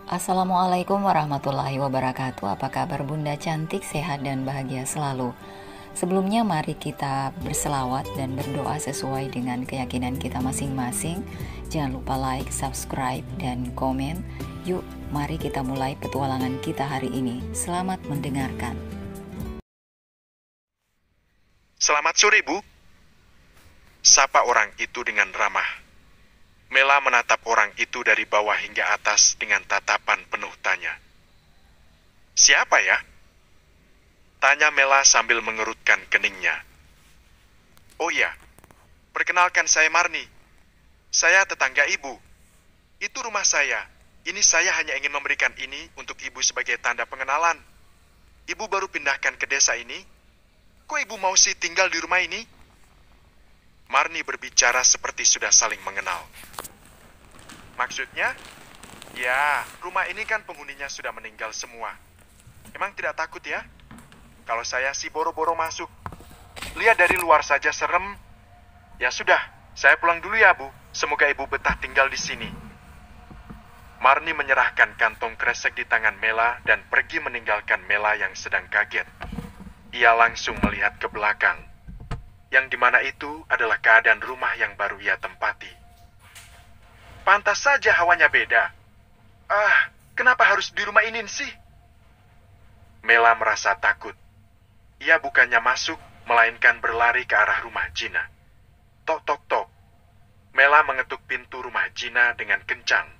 Assalamualaikum warahmatullahi wabarakatuh. Apa kabar Bunda cantik, sehat dan bahagia selalu? Sebelumnya mari kita berselawat dan berdoa sesuai dengan keyakinan kita masing-masing. Jangan lupa like, subscribe, dan komen. Yuk, mari kita mulai petualangan kita hari ini. Selamat mendengarkan. Selamat sore, Bu. Sapa orang itu dengan ramah. Mela menatap orang itu dari bawah hingga atas dengan tatapan penuh tanya. Siapa ya? Tanya Mela sambil mengerutkan keningnya. Oh iya, perkenalkan saya Marni. Saya tetangga Ibu. Itu rumah saya. Ini saya hanya ingin memberikan ini untuk Ibu sebagai tanda pengenalan. Ibu baru pindahkan ke desa ini. Kok Ibu mau sih tinggal di rumah ini? Marni berbicara seperti sudah saling mengenal. Maksudnya? Ya, rumah ini kan penghuninya sudah meninggal semua. Emang tidak takut ya? Kalau saya sih boro-boro masuk. Lihat dari luar saja serem. Ya sudah, saya pulang dulu ya, Bu. Semoga Ibu betah tinggal di sini. Marni menyerahkan kantong kresek di tangan Mela dan pergi meninggalkan Mela yang sedang kaget. Ia langsung melihat ke belakang, yang dimana itu adalah keadaan rumah yang baru ia tempati. Pantas saja hawanya beda. Kenapa harus di rumah ini sih? Mela merasa takut. Ia bukannya masuk, melainkan berlari ke arah rumah Gina. Tok tok tok. Mela mengetuk pintu rumah Gina dengan kencang.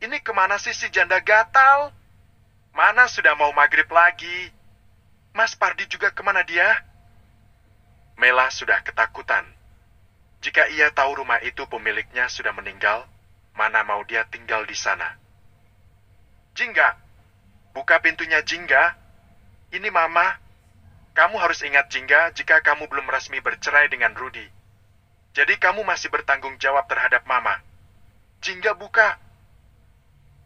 Ini kemana sih si janda gatal? Mana sudah mau maghrib lagi? Mas Pardi juga kemana dia? Mela sudah ketakutan. Jika ia tahu rumah itu pemiliknya sudah meninggal, mana mau dia tinggal di sana? Jingga, buka pintunya Jingga. Ini Mama. Kamu harus ingat Jingga jika kamu belum resmi bercerai dengan Rudi. Jadi kamu masih bertanggung jawab terhadap Mama. Jingga buka.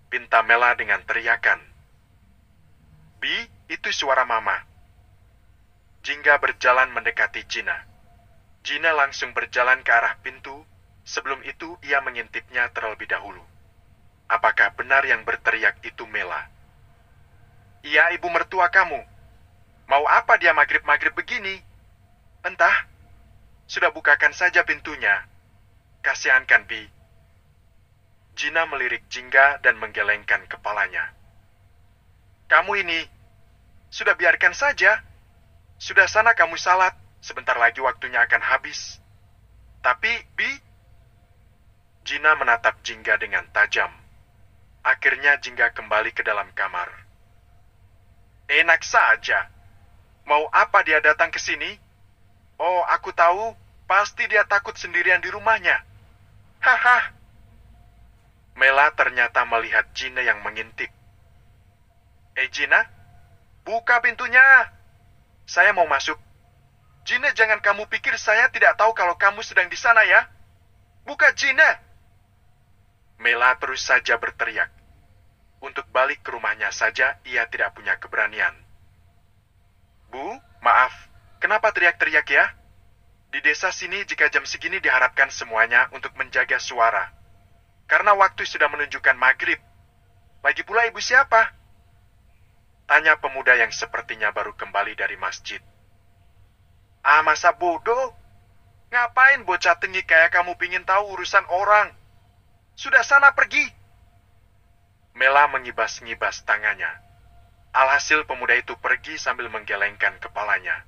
Pinta Mela dengan teriakan. Bi, itu suara Mama. Jingga berjalan mendekati Gina. Gina langsung berjalan ke arah pintu. Sebelum itu ia mengintipnya terlebih dahulu. Apakah benar yang berteriak itu Mela? Iya, ibu mertua kamu. Mau apa dia maghrib-maghrib begini? Entah. Sudah bukakan saja pintunya. Kasihan kan, Bi? Gina melirik Jingga dan menggelengkan kepalanya. Kamu ini, sudah biarkan saja. Sudah sana kamu salat, sebentar lagi waktunya akan habis. Tapi, Bi? Gina menatap Jingga dengan tajam. Akhirnya Jingga kembali ke dalam kamar. Enak saja. Mau apa dia datang ke sini? Oh, aku tahu. Pasti dia takut sendirian di rumahnya. Haha. Mela ternyata melihat Gina yang mengintip. Gina, buka pintunya. Saya mau masuk. Gina, jangan kamu pikir saya tidak tahu kalau kamu sedang di sana ya. Buka, Gina. Mela terus saja berteriak. Untuk balik ke rumahnya saja, ia tidak punya keberanian. Bu, maaf. Kenapa teriak-teriak ya? Di desa sini jika jam segini diharapkan semuanya untuk menjaga suara. Karena waktu sudah menunjukkan maghrib. Lagi pula ibu siapa? Tanya pemuda yang sepertinya baru kembali dari masjid. Masa bodoh? Ngapain bocah tinggi kayak kamu pingin tahu urusan orang? Sudah sana pergi. Mela mengibas-ngibas tangannya. Alhasil pemuda itu pergi sambil menggelengkan kepalanya.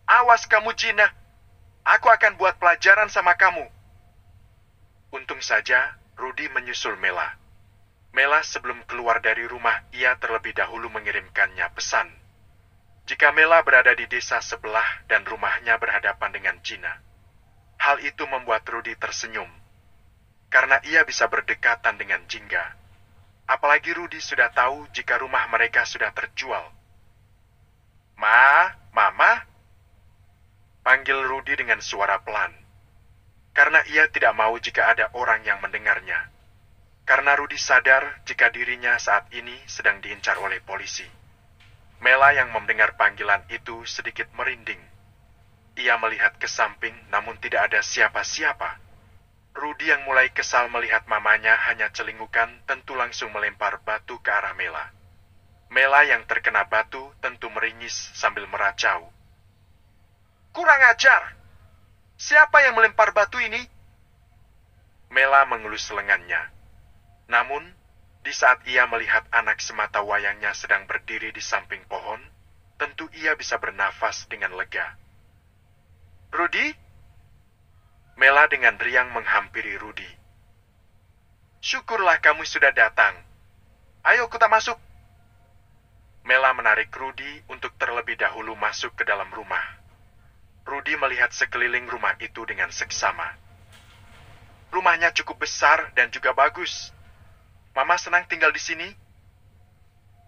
Awas kamu Gina. Aku akan buat pelajaran sama kamu. Untung saja Rudi menyusul Mela. Mela sebelum keluar dari rumah, ia terlebih dahulu mengirimkannya pesan. Jika Mela berada di desa sebelah dan rumahnya berhadapan dengan Gina. Hal itu membuat Rudi tersenyum. Karena ia bisa berdekatan dengan Jingga. Apalagi Rudi sudah tahu jika rumah mereka sudah terjual. Mama? Panggil Rudi dengan suara pelan. Karena ia tidak mau jika ada orang yang mendengarnya. Karena Rudi sadar jika dirinya saat ini sedang diincar oleh polisi. Mela yang mendengar panggilan itu sedikit merinding. Ia melihat ke samping namun tidak ada siapa-siapa. Rudy yang mulai kesal melihat mamanya hanya celingukan tentu langsung melempar batu ke arah Mela. Mela yang terkena batu tentu meringis sambil meracau. Kurang ajar! Siapa yang melempar batu ini? Mela mengelus lengannya. Namun, di saat ia melihat anak semata wayangnya sedang berdiri di samping pohon, tentu ia bisa bernafas dengan lega. Rudy? Mela dengan riang menghampiri Rudy. Syukurlah kamu sudah datang. Ayo kita masuk. Mela menarik Rudy untuk terlebih dahulu masuk ke dalam rumah. Rudy melihat sekeliling rumah itu dengan seksama. Rumahnya cukup besar dan juga bagus. Mama senang tinggal di sini?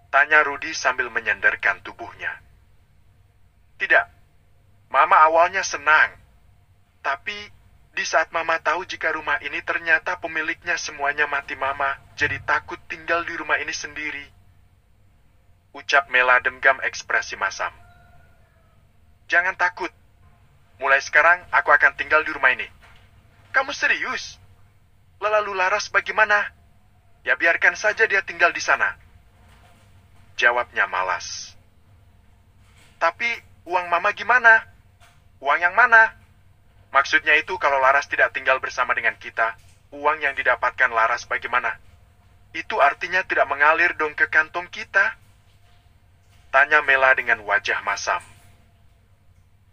Tanya Rudy sambil menyandarkan tubuhnya. Tidak. Mama awalnya senang. Tapi di saat Mama tahu jika rumah ini ternyata pemiliknya semuanya mati, Mama jadi takut tinggal di rumah ini sendiri. Ucap Mela genggam ekspresi masam. Jangan takut. Mulai sekarang aku akan tinggal di rumah ini. Kamu serius? Lalu Laras bagaimana? Ya biarkan saja dia tinggal di sana. Jawabnya malas. Tapi uang Mama gimana? Uang yang mana? Maksudnya itu kalau Laras tidak tinggal bersama dengan kita, uang yang didapatkan Laras bagaimana? Itu artinya tidak mengalir dong ke kantong kita. Tanya Mela dengan wajah masam.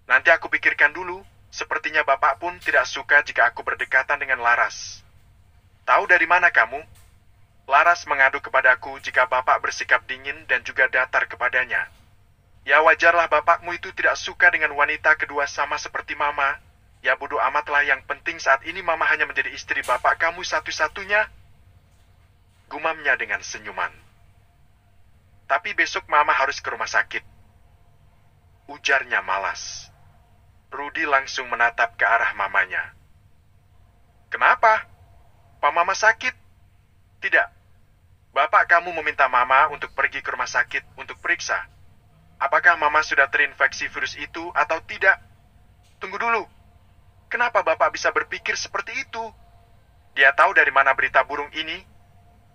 Nanti aku pikirkan dulu, sepertinya Bapak pun tidak suka jika aku berdekatan dengan Laras. Tahu dari mana kamu? Laras mengadu kepadaku jika Bapak bersikap dingin dan juga datar kepadanya. Ya wajarlah bapakmu itu tidak suka dengan wanita kedua sama seperti Mama. Ya bodoh amatlah, yang penting saat ini Mama hanya menjadi istri Bapak kamu satu-satunya. Gumamnya dengan senyuman. Tapi besok Mama harus ke rumah sakit. Ujarnya malas. Rudy langsung menatap ke arah mamanya. Kenapa? Pak Mama sakit? Tidak. Bapak kamu meminta Mama untuk pergi ke rumah sakit untuk periksa. Apakah Mama sudah terinfeksi virus itu atau tidak? Tunggu dulu. Kenapa Bapak bisa berpikir seperti itu? Dia tahu dari mana berita burung ini?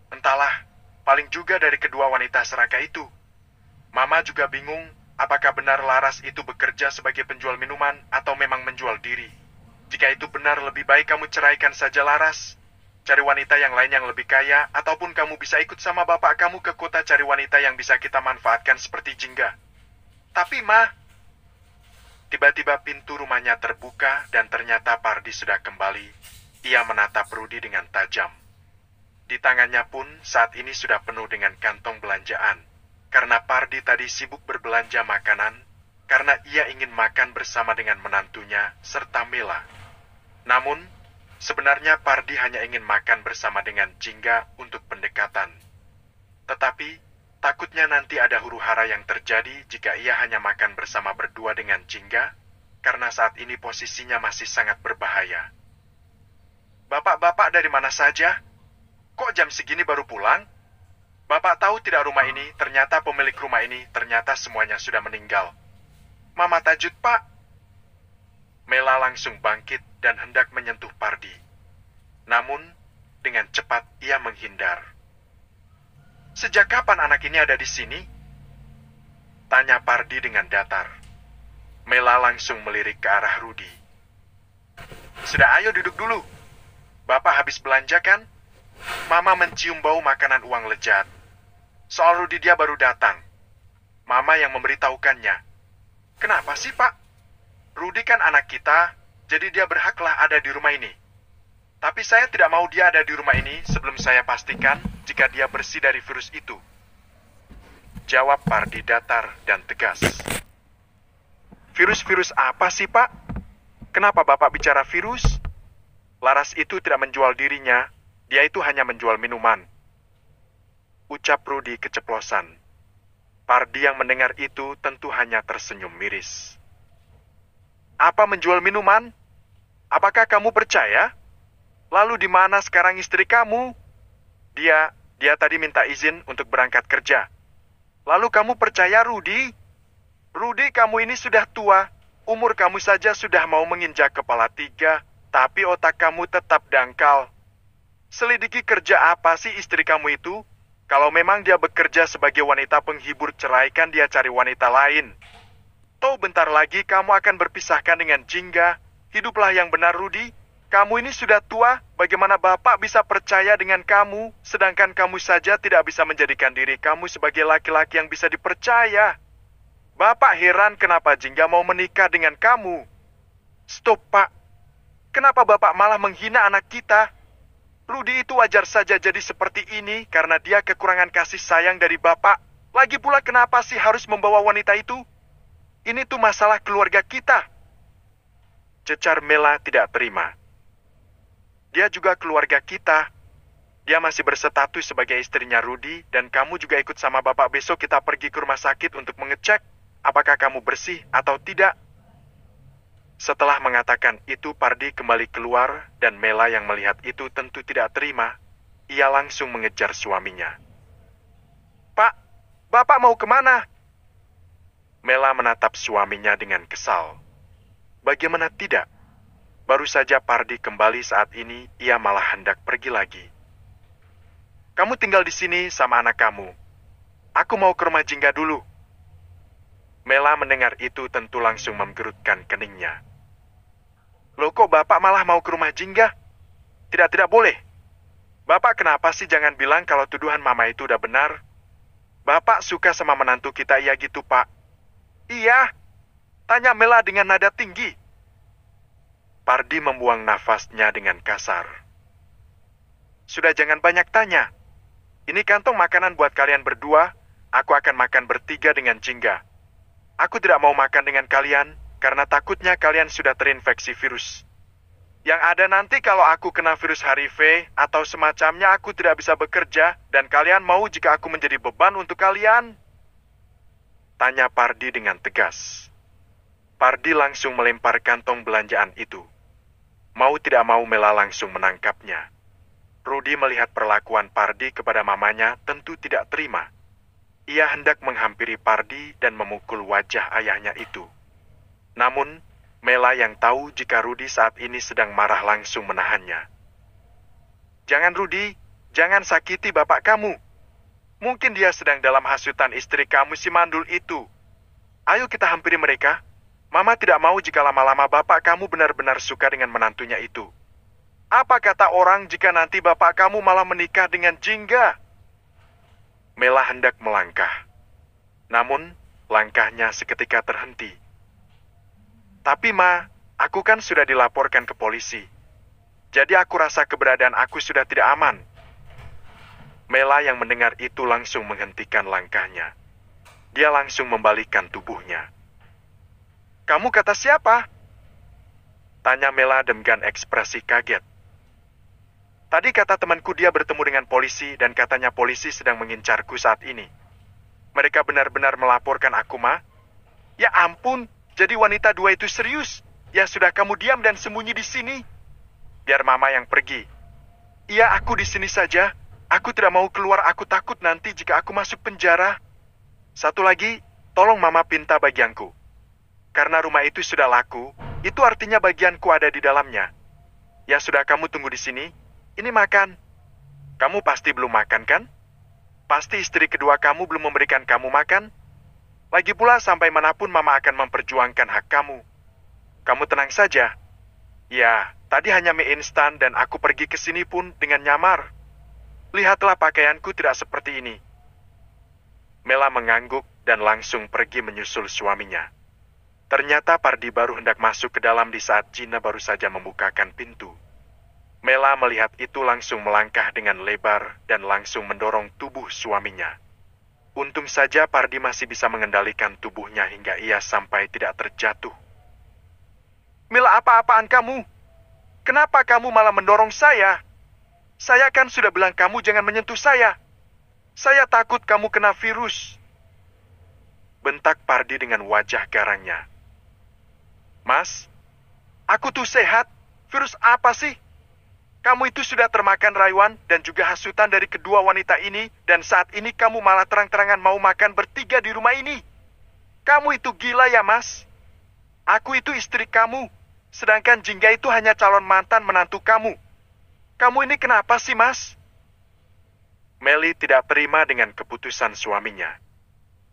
Entahlah, paling juga dari kedua wanita serakah itu. Mama juga bingung apakah benar Laras itu bekerja sebagai penjual minuman atau memang menjual diri. Jika itu benar, lebih baik kamu ceraikan saja Laras. Cari wanita yang lain yang lebih kaya, ataupun kamu bisa ikut sama bapak kamu ke kota cari wanita yang bisa kita manfaatkan seperti Jingga. Tapi Ma, tiba-tiba pintu rumahnya terbuka dan ternyata Pardi sudah kembali. Ia menatap Rudy dengan tajam. Di tangannya pun saat ini sudah penuh dengan kantong belanjaan. Karena Pardi tadi sibuk berbelanja makanan, karena ia ingin makan bersama dengan menantunya serta Mela. Namun, sebenarnya Pardi hanya ingin makan bersama dengan Jingga untuk pendekatan. Tetapi, takutnya nanti ada huru-hara yang terjadi jika ia hanya makan bersama berdua dengan Jingga, karena saat ini posisinya masih sangat berbahaya. Bapak-bapak dari mana saja? Kok jam segini baru pulang? Bapak tahu tidak rumah ini, ternyata pemilik rumah ini, ternyata semuanya sudah meninggal. Mama Tajud, Pak. Mela langsung bangkit dan hendak menyentuh Pardi. Namun, dengan cepat ia menghindar. Sejak kapan anak ini ada di sini? Tanya Pardi dengan datar. Mela langsung melirik ke arah Rudy. Sudah, ayo duduk dulu. Bapak habis belanja kan? Mama mencium bau makanan uang lezat. Soal Rudy dia baru datang. Mama yang memberitahukannya. Kenapa sih, Pak? Rudy kan anak kita, jadi dia berhaklah ada di rumah ini. Tapi saya tidak mau dia ada di rumah ini sebelum saya pastikan jika dia bersih dari virus itu. Jawab Pardi datar dan tegas. Virus-virus apa sih, Pak? Kenapa Bapak bicara virus? Laras itu tidak menjual dirinya, dia itu hanya menjual minuman. Ucap Rudy keceplosan. Pardi yang mendengar itu tentu hanya tersenyum miris. Apa menjual minuman? Apakah kamu percaya? Lalu di mana sekarang istri kamu? Dia tadi minta izin untuk berangkat kerja. Lalu kamu percaya Rudy? Rudy, kamu ini sudah tua. Umur kamu saja sudah mau menginjak kepala 3. tapi otak kamu tetap dangkal. Selidiki kerja apa sih istri kamu itu? Kalau memang dia bekerja sebagai wanita penghibur, ceraikan dia, cari wanita lain. Toh bentar lagi kamu akan berpisahkan dengan Jingga. Hiduplah yang benar, Rudi. Kamu ini sudah tua, bagaimana Bapak bisa percaya dengan kamu, sedangkan kamu saja tidak bisa menjadikan diri kamu sebagai laki-laki yang bisa dipercaya. Bapak heran kenapa Jingga mau menikah dengan kamu. Stop, Pak. Kenapa Bapak malah menghina anak kita? Rudi itu wajar saja jadi seperti ini karena dia kekurangan kasih sayang dari Bapak. Lagi pula kenapa sih harus membawa wanita itu? Ini tuh masalah keluarga kita. Cecar Mela tidak terima. Dia juga keluarga kita. Dia masih berstatus sebagai istrinya Rudi dan kamu juga ikut sama Bapak. Besok kita pergi ke rumah sakit untuk mengecek apakah kamu bersih atau tidak. Setelah mengatakan itu, Pardi kembali keluar dan Mela yang melihat itu tentu tidak terima. Ia langsung mengejar suaminya. Pak, Bapak mau kemana? Mela menatap suaminya dengan kesal. Bagaimana tidak? Baru saja Pardi kembali, saat ini ia malah hendak pergi lagi. Kamu tinggal di sini sama anak kamu. Aku mau ke rumah Jingga dulu. Mela mendengar itu tentu langsung menggerutkan keningnya. Loh, kok Bapak malah mau ke rumah Jingga? Tidak boleh. Bapak kenapa sih jangan bilang kalau tuduhan Mama itu udah benar? Bapak suka sama menantu kita, iya gitu, Pak? Iya. Tanya Mela dengan nada tinggi. Pardi membuang nafasnya dengan kasar. Sudah, jangan banyak tanya. Ini kantong makanan buat kalian berdua. Aku akan makan bertiga dengan Jingga. Aku tidak mau makan dengan kalian, karena takutnya kalian sudah terinfeksi virus. Yang ada nanti kalau aku kena virus HIV atau semacamnya, aku tidak bisa bekerja, dan kalian mau jika aku menjadi beban untuk kalian? Tanya Pardi dengan tegas. Pardi langsung melempar kantong belanjaan itu. Mau tidak mau Mela langsung menangkapnya. Rudi melihat perlakuan Pardi kepada mamanya tentu tidak terima. Ia hendak menghampiri Pardi dan memukul wajah ayahnya itu. Namun, Mela yang tahu jika Rudi saat ini sedang marah langsung menahannya. Jangan, Rudi, jangan sakiti bapak kamu. Mungkin dia sedang dalam hasutan istri kamu si mandul itu. Ayo kita hampiri mereka. Mama tidak mau jika lama-lama bapak kamu benar-benar suka dengan menantunya itu. Apa kata orang jika nanti bapak kamu malah menikah dengan Jingga? Mela hendak melangkah. Namun, langkahnya seketika terhenti. Tapi Ma, aku kan sudah dilaporkan ke polisi. Jadi aku rasa keberadaan aku sudah tidak aman. Mela yang mendengar itu langsung menghentikan langkahnya. Dia langsung membalikkan tubuhnya. Kamu kata siapa? Tanya Mela dengan ekspresi kaget. Tadi kata temanku dia bertemu dengan polisi dan katanya polisi sedang mengincarku saat ini. Mereka benar-benar melaporkan aku, Ma. Ya ampun, jadi wanita dua itu serius. Ya sudah, kamu diam dan sembunyi di sini. Biar Mama yang pergi. Iya, aku di sini saja. Aku tidak mau keluar, aku takut nanti jika aku masuk penjara. Satu lagi, tolong Mama pinta bagianku. Karena rumah itu sudah laku, itu artinya bagianku ada di dalamnya. Ya sudah, kamu tunggu di sini. Ini makan. Kamu pasti belum makan, kan? Pasti istri kedua kamu belum memberikan kamu makan. Lagi pula sampai manapun Mama akan memperjuangkan hak kamu. Kamu tenang saja. Ya, tadi hanya mie instan dan aku pergi ke sini pun dengan nyamar. Lihatlah pakaianku tidak seperti ini. Mela mengangguk dan langsung pergi menyusul suaminya. Ternyata Pardi baru hendak masuk ke dalam di saat Gina baru saja membukakan pintu. Mela melihat itu langsung melangkah dengan lebar dan langsung mendorong tubuh suaminya. Untung saja Pardi masih bisa mengendalikan tubuhnya hingga ia sampai tidak terjatuh. Mela, apa-apaan kamu? Kenapa kamu malah mendorong saya? Saya kan sudah bilang kamu jangan menyentuh saya. Saya takut kamu kena virus. Bentak Pardi dengan wajah garangnya. Mas, aku tuh sehat. Virus apa sih? Kamu itu sudah termakan rayuan dan juga hasutan dari kedua wanita ini, dan saat ini kamu malah terang-terangan mau makan bertiga di rumah ini. Kamu itu gila ya, Mas? Aku itu istri kamu. Sedangkan Jingga itu hanya calon mantan menantu kamu. Kamu ini kenapa sih, Mas? Meli tidak terima dengan keputusan suaminya.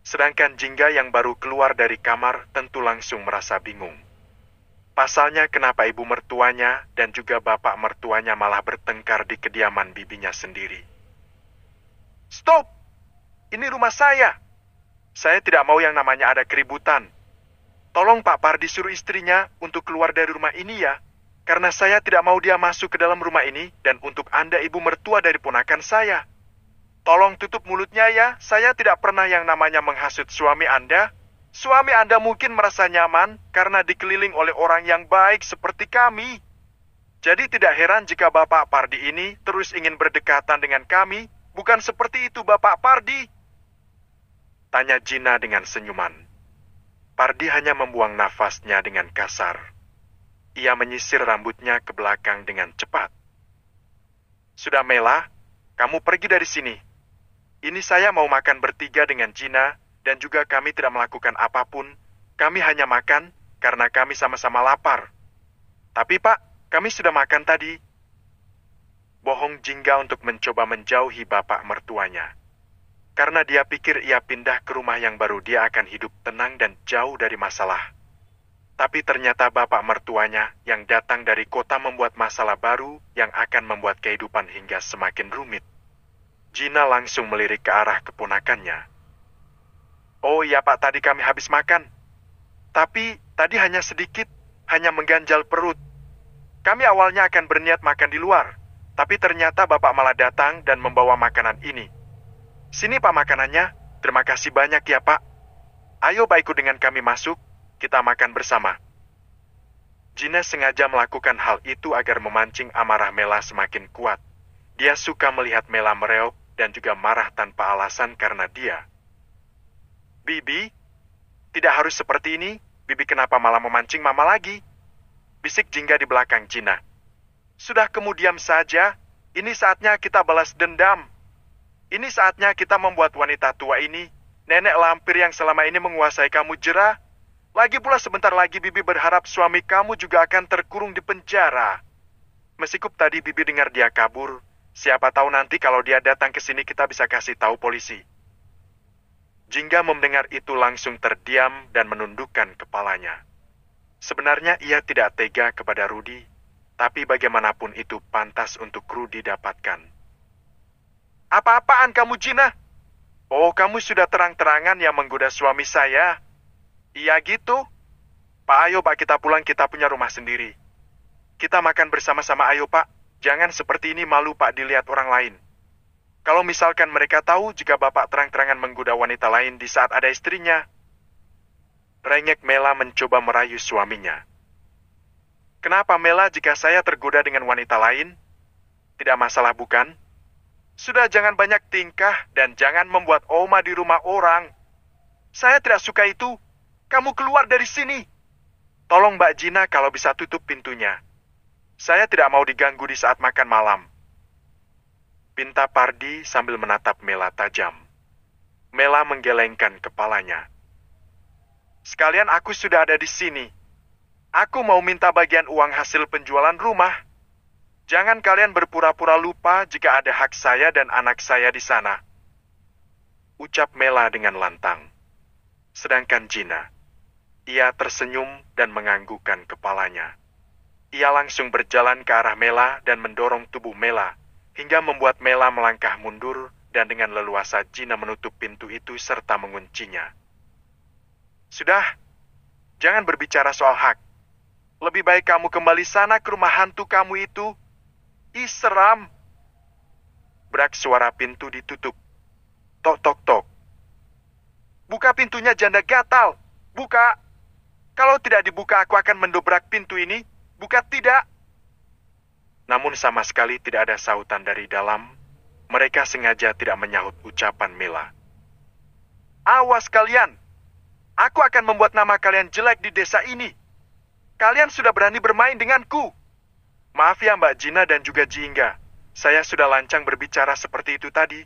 Sedangkan Jingga yang baru keluar dari kamar tentu langsung merasa bingung. Pasalnya kenapa ibu mertuanya dan juga bapak mertuanya malah bertengkar di kediaman bibinya sendiri. Stop! Ini rumah saya. Saya tidak mau yang namanya ada keributan. Tolong Pak Pardi suruh istrinya untuk keluar dari rumah ini ya. Karena saya tidak mau dia masuk ke dalam rumah ini dan untuk Anda ibu mertua dari ponakan saya. Tolong tutup mulutnya ya, saya tidak pernah yang namanya menghasut suami Anda. Suami Anda mungkin merasa nyaman karena dikeliling oleh orang yang baik seperti kami. Jadi tidak heran jika Bapak Pardi ini terus ingin berdekatan dengan kami. Bukan seperti itu Bapak Pardi? Tanya Gina dengan senyuman. Pardi hanya membuang nafasnya dengan kasar. Ia menyisir rambutnya ke belakang dengan cepat. Sudah Mela, kamu pergi dari sini. Ini saya mau makan bertiga dengan Gina. Dan juga kami tidak melakukan apapun. Kami hanya makan karena kami sama-sama lapar. Tapi Pak, kami sudah makan tadi. Bohong Jingga untuk mencoba menjauhi bapak mertuanya. Karena dia pikir ia pindah ke rumah yang baru dia akan hidup tenang dan jauh dari masalah. Tapi ternyata bapak mertuanya yang datang dari kota membuat masalah baru yang akan membuat kehidupan hingga semakin rumit. Gina langsung melirik ke arah keponakannya. Oh iya Pak, tadi kami habis makan. Tapi tadi hanya sedikit, hanya mengganjal perut. Kami awalnya akan berniat makan di luar, tapi ternyata Bapak malah datang dan membawa makanan ini. Sini Pak makanannya, terima kasih banyak ya Pak. Ayo Pak ikut dengan kami masuk, kita makan bersama. Gina sengaja melakukan hal itu agar memancing amarah Mela semakin kuat. Dia suka melihat Mela mereok dan juga marah tanpa alasan karena dia. Bibi, tidak harus seperti ini. Bibi kenapa malah memancing Mama lagi? Bisik Jingga di belakang Gina. Sudah kamu diam saja. Ini saatnya kita balas dendam. Ini saatnya kita membuat wanita tua ini, nenek lampir yang selama ini menguasai kamu jera. Lagi pula sebentar lagi Bibi berharap suami kamu juga akan terkurung di penjara. Meskipun tadi Bibi dengar dia kabur, siapa tahu nanti kalau dia datang ke sini kita bisa kasih tahu polisi. Jingga mendengar itu langsung terdiam dan menundukkan kepalanya. Sebenarnya ia tidak tega kepada Rudi, tapi bagaimanapun itu pantas untuk Rudi dapatkan. Apa-apaan kamu, Gina? Oh, kamu sudah terang-terangan yang menggoda suami saya. Iya gitu. Pak, ayo Pak kita pulang, kita punya rumah sendiri. Kita makan bersama-sama, ayo Pak. Jangan seperti ini malu Pak dilihat orang lain. Kalau misalkan mereka tahu jika Bapak terang-terangan menggoda wanita lain di saat ada istrinya. Rengek Mela mencoba merayu suaminya. Kenapa Mela jika saya tergoda dengan wanita lain? Tidak masalah bukan? Sudah jangan banyak tingkah dan jangan membuat oma di rumah orang. Saya tidak suka itu. Kamu keluar dari sini. Tolong Mbak Gina kalau bisa tutup pintunya. Saya tidak mau diganggu di saat makan malam. Pinta Pardi sambil menatap Mela tajam. Mela menggelengkan kepalanya. Sekalian aku sudah ada di sini. Aku mau minta bagian uang hasil penjualan rumah. Jangan kalian berpura-pura lupa jika ada hak saya dan anak saya di sana. Ucap Mela dengan lantang. Sedangkan Gina, ia tersenyum dan menganggukkan kepalanya. Ia langsung berjalan ke arah Mela dan mendorong tubuh Mela, hingga membuat Mela melangkah mundur dan dengan leluasa Gina menutup pintu itu serta menguncinya. Sudah, jangan berbicara soal hak. Lebih baik kamu kembali sana ke rumah hantu kamu itu. Ih, seram. Berak suara pintu ditutup. Tok, tok, tok. Buka pintunya janda gatal. Buka. Kalau tidak dibuka aku akan mendobrak pintu ini. Buka tidak. Namun sama sekali tidak ada sautan dari dalam. Mereka sengaja tidak menyahut ucapan Mela. Awas kalian. Aku akan membuat nama kalian jelek di desa ini. Kalian sudah berani bermain denganku. Maaf ya Mbak Gina dan juga Jingga. Saya sudah lancang berbicara seperti itu tadi.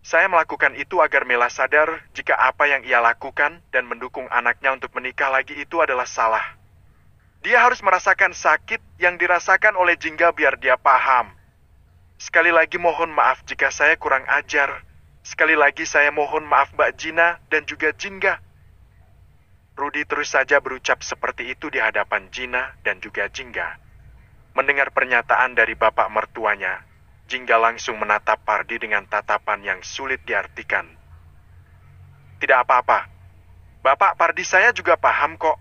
Saya melakukan itu agar Mela sadar jika apa yang ia lakukan dan mendukung anaknya untuk menikah lagi itu adalah salah. Dia harus merasakan sakit yang dirasakan oleh Jingga biar dia paham. Sekali lagi mohon maaf jika saya kurang ajar. Sekali lagi saya mohon maaf Mbak Gina dan juga Jingga. Rudy terus saja berucap seperti itu di hadapan Gina dan juga Jingga. Mendengar pernyataan dari bapak mertuanya, Jingga langsung menatap Pardi dengan tatapan yang sulit diartikan. Tidak apa-apa. Bapak Pardi saya juga paham kok.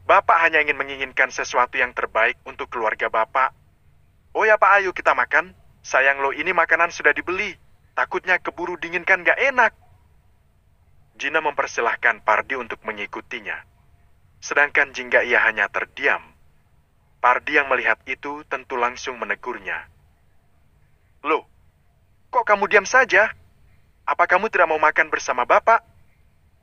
Bapak hanya ingin menginginkan sesuatu yang terbaik untuk keluarga Bapak. Oh ya Pak, ayo kita makan. Sayang lo, ini makanan sudah dibeli. Takutnya keburu dingin kan gak enak. Gina mempersilahkan Pardi untuk mengikutinya. Sedangkan Jingga ia hanya terdiam. Pardi yang melihat itu tentu langsung menegurnya. Loh, kok kamu diam saja? Apa kamu tidak mau makan bersama Bapak?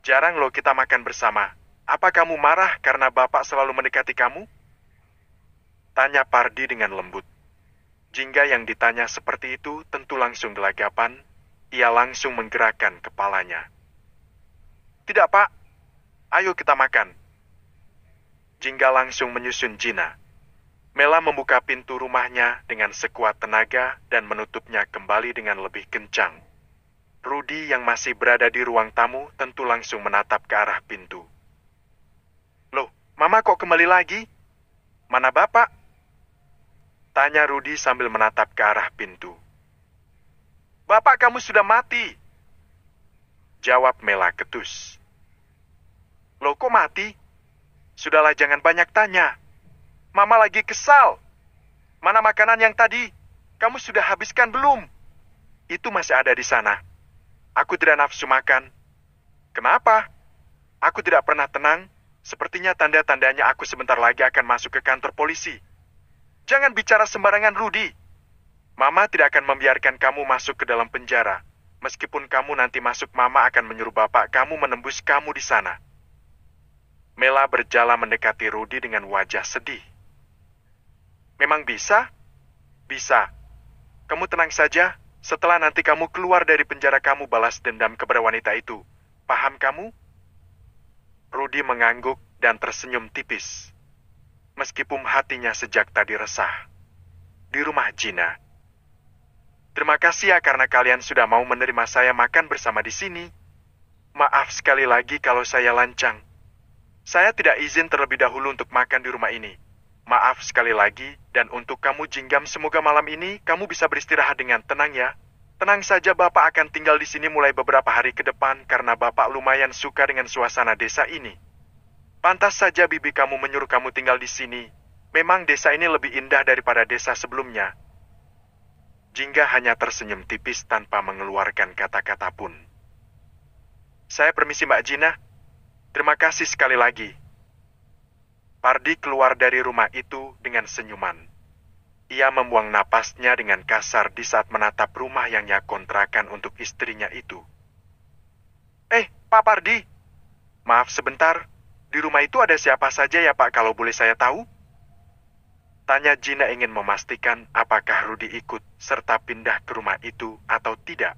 Jarang loh kita makan bersama. Apa kamu marah karena Bapak selalu mendekati kamu? Tanya Pardi dengan lembut. Jingga yang ditanya seperti itu tentu langsung gelagapan. Ia langsung menggerakkan kepalanya. Tidak Pak, ayo kita makan. Jingga langsung menyusun Gina. Mela membuka pintu rumahnya dengan sekuat tenaga dan menutupnya kembali dengan lebih kencang. Rudy yang masih berada di ruang tamu tentu langsung menatap ke arah pintu. Loh, Mama kok kembali lagi? Mana Bapak? Tanya Rudy sambil menatap ke arah pintu. Bapak kamu sudah mati. Jawab Mela ketus. Loh kok mati? Sudahlah jangan banyak tanya. Mama lagi kesal. Mana makanan yang tadi? Kamu sudah habiskan belum? Itu masih ada di sana. Aku tidak nafsu makan. Kenapa? Aku tidak pernah tenang. Sepertinya tanda-tandanya aku sebentar lagi akan masuk ke kantor polisi. Jangan bicara sembarangan, Rudy. Mama tidak akan membiarkan kamu masuk ke dalam penjara. Meskipun kamu nanti masuk, Mama akan menyuruh bapak kamu menembus kamu di sana. Mela berjalan mendekati Rudy dengan wajah sedih. Memang bisa? Bisa. Kamu tenang saja. Setelah nanti kamu keluar dari penjara, kamu balas dendam kepada wanita itu. Paham kamu? Rudy mengangguk dan tersenyum tipis. Meskipun hatinya sejak tadi resah. Di rumah Gina. Terima kasih ya karena kalian sudah mau menerima saya makan bersama di sini. Maaf sekali lagi kalau saya lancang. Saya tidak izin terlebih dahulu untuk makan di rumah ini. Maaf sekali lagi, dan untuk kamu Jinggam, semoga malam ini kamu bisa beristirahat dengan tenang ya. Tenang saja, Bapak akan tinggal di sini mulai beberapa hari ke depan karena Bapak lumayan suka dengan suasana desa ini. Pantas saja bibi kamu menyuruh kamu tinggal di sini. Memang desa ini lebih indah daripada desa sebelumnya. Jingga hanya tersenyum tipis tanpa mengeluarkan kata-kata pun. Saya permisi Mbak Gina. Terima kasih sekali lagi. Pardi keluar dari rumah itu dengan senyuman. Ia membuang napasnya dengan kasar di saat menatap rumah yang ia kontrakan untuk istrinya itu. Pak Pardi. Maaf sebentar. Di rumah itu ada siapa saja ya Pak kalau boleh saya tahu? Tanya Gina ingin memastikan apakah Rudy ikut serta pindah ke rumah itu atau tidak.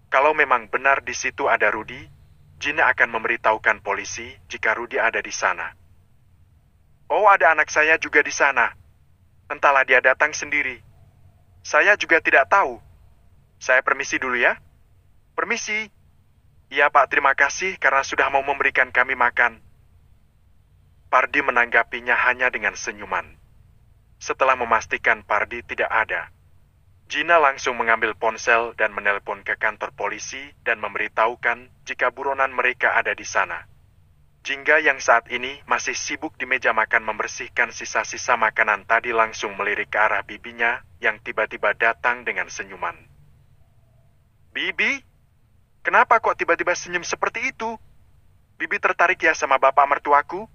Kalau memang benar di situ ada Rudy, Gina akan memberitahukan polisi jika Rudy ada di sana. Oh, ada anak saya juga di sana. Entahlah dia datang sendiri. Saya juga tidak tahu. Saya permisi dulu ya. Permisi. Iya Pak, terima kasih karena sudah mau memberikan kami makan. Pardi menanggapinya hanya dengan senyuman. Setelah memastikan Pardi tidak ada, Gina langsung mengambil ponsel dan menelpon ke kantor polisi dan memberitahukan jika buronan mereka ada di sana. Jingga yang saat ini masih sibuk di meja makan membersihkan sisa-sisa makanan tadi langsung melirik ke arah bibinya yang tiba-tiba datang dengan senyuman. Bibi, kenapa kok tiba-tiba senyum seperti itu? Bibi tertarik ya sama bapak mertuaku?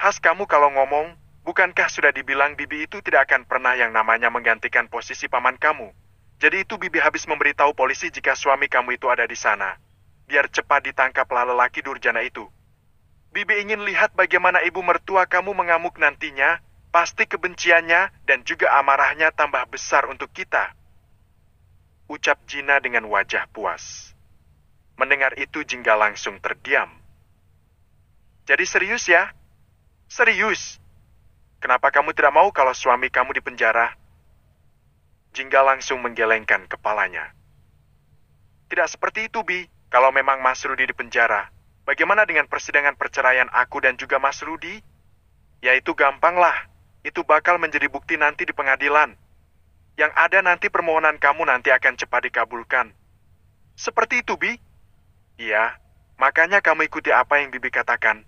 Khas kamu kalau ngomong, bukankah sudah dibilang Bibi itu tidak akan pernah yang namanya menggantikan posisi paman kamu? Jadi itu Bibi habis memberitahu polisi jika suami kamu itu ada di sana. Biar cepat ditangkaplah lelaki durjana itu. Bibi ingin lihat bagaimana ibu mertua kamu mengamuk nantinya. Pasti kebenciannya dan juga amarahnya tambah besar untuk kita. Ucap Gina dengan wajah puas. Mendengar itu Jingga langsung terdiam. Jadi serius ya? Serius? Kenapa kamu tidak mau kalau suami kamu dipenjara? Jingga langsung menggelengkan kepalanya. Tidak seperti itu, Bi. Kalau memang Mas Rudi dipenjara, bagaimana dengan persidangan perceraian aku dan juga Mas Rudi? Ya itu gampang lah. Itu bakal menjadi bukti nanti di pengadilan. Yang ada nanti permohonan kamu nanti akan cepat dikabulkan. Seperti itu, Bi? Iya, makanya kamu ikuti apa yang Bibi katakan.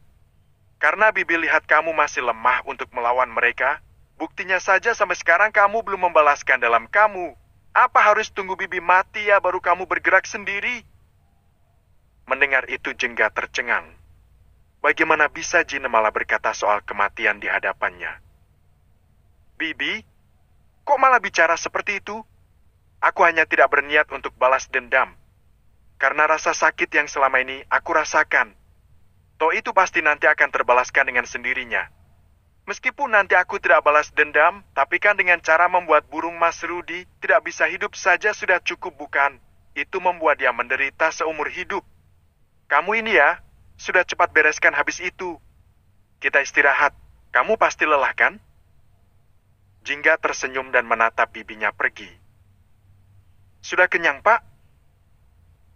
Karena Bibi lihat kamu masih lemah untuk melawan mereka, buktinya saja sampai sekarang kamu belum membalaskan dalam kamu. Apa harus tunggu Bibi mati ya baru kamu bergerak sendiri? Mendengar itu Jengga tercengang. Bagaimana bisa Jin malah berkata soal kematian di hadapannya? Bibi, kok malah bicara seperti itu? Aku hanya tidak berniat untuk balas dendam. Karena rasa sakit yang selama ini aku rasakan. Toh itu pasti nanti akan terbalaskan dengan sendirinya. Meskipun nanti aku tidak balas dendam, tapi kan dengan cara membuat burung Mas Rudi tidak bisa hidup saja sudah cukup bukan? Itu membuat dia menderita seumur hidup. Kamu ini ya, sudah cepat bereskan habis itu. Kita istirahat. Kamu pasti lelah kan? Jingga tersenyum dan menatap bibinya pergi. Sudah kenyang, Pak?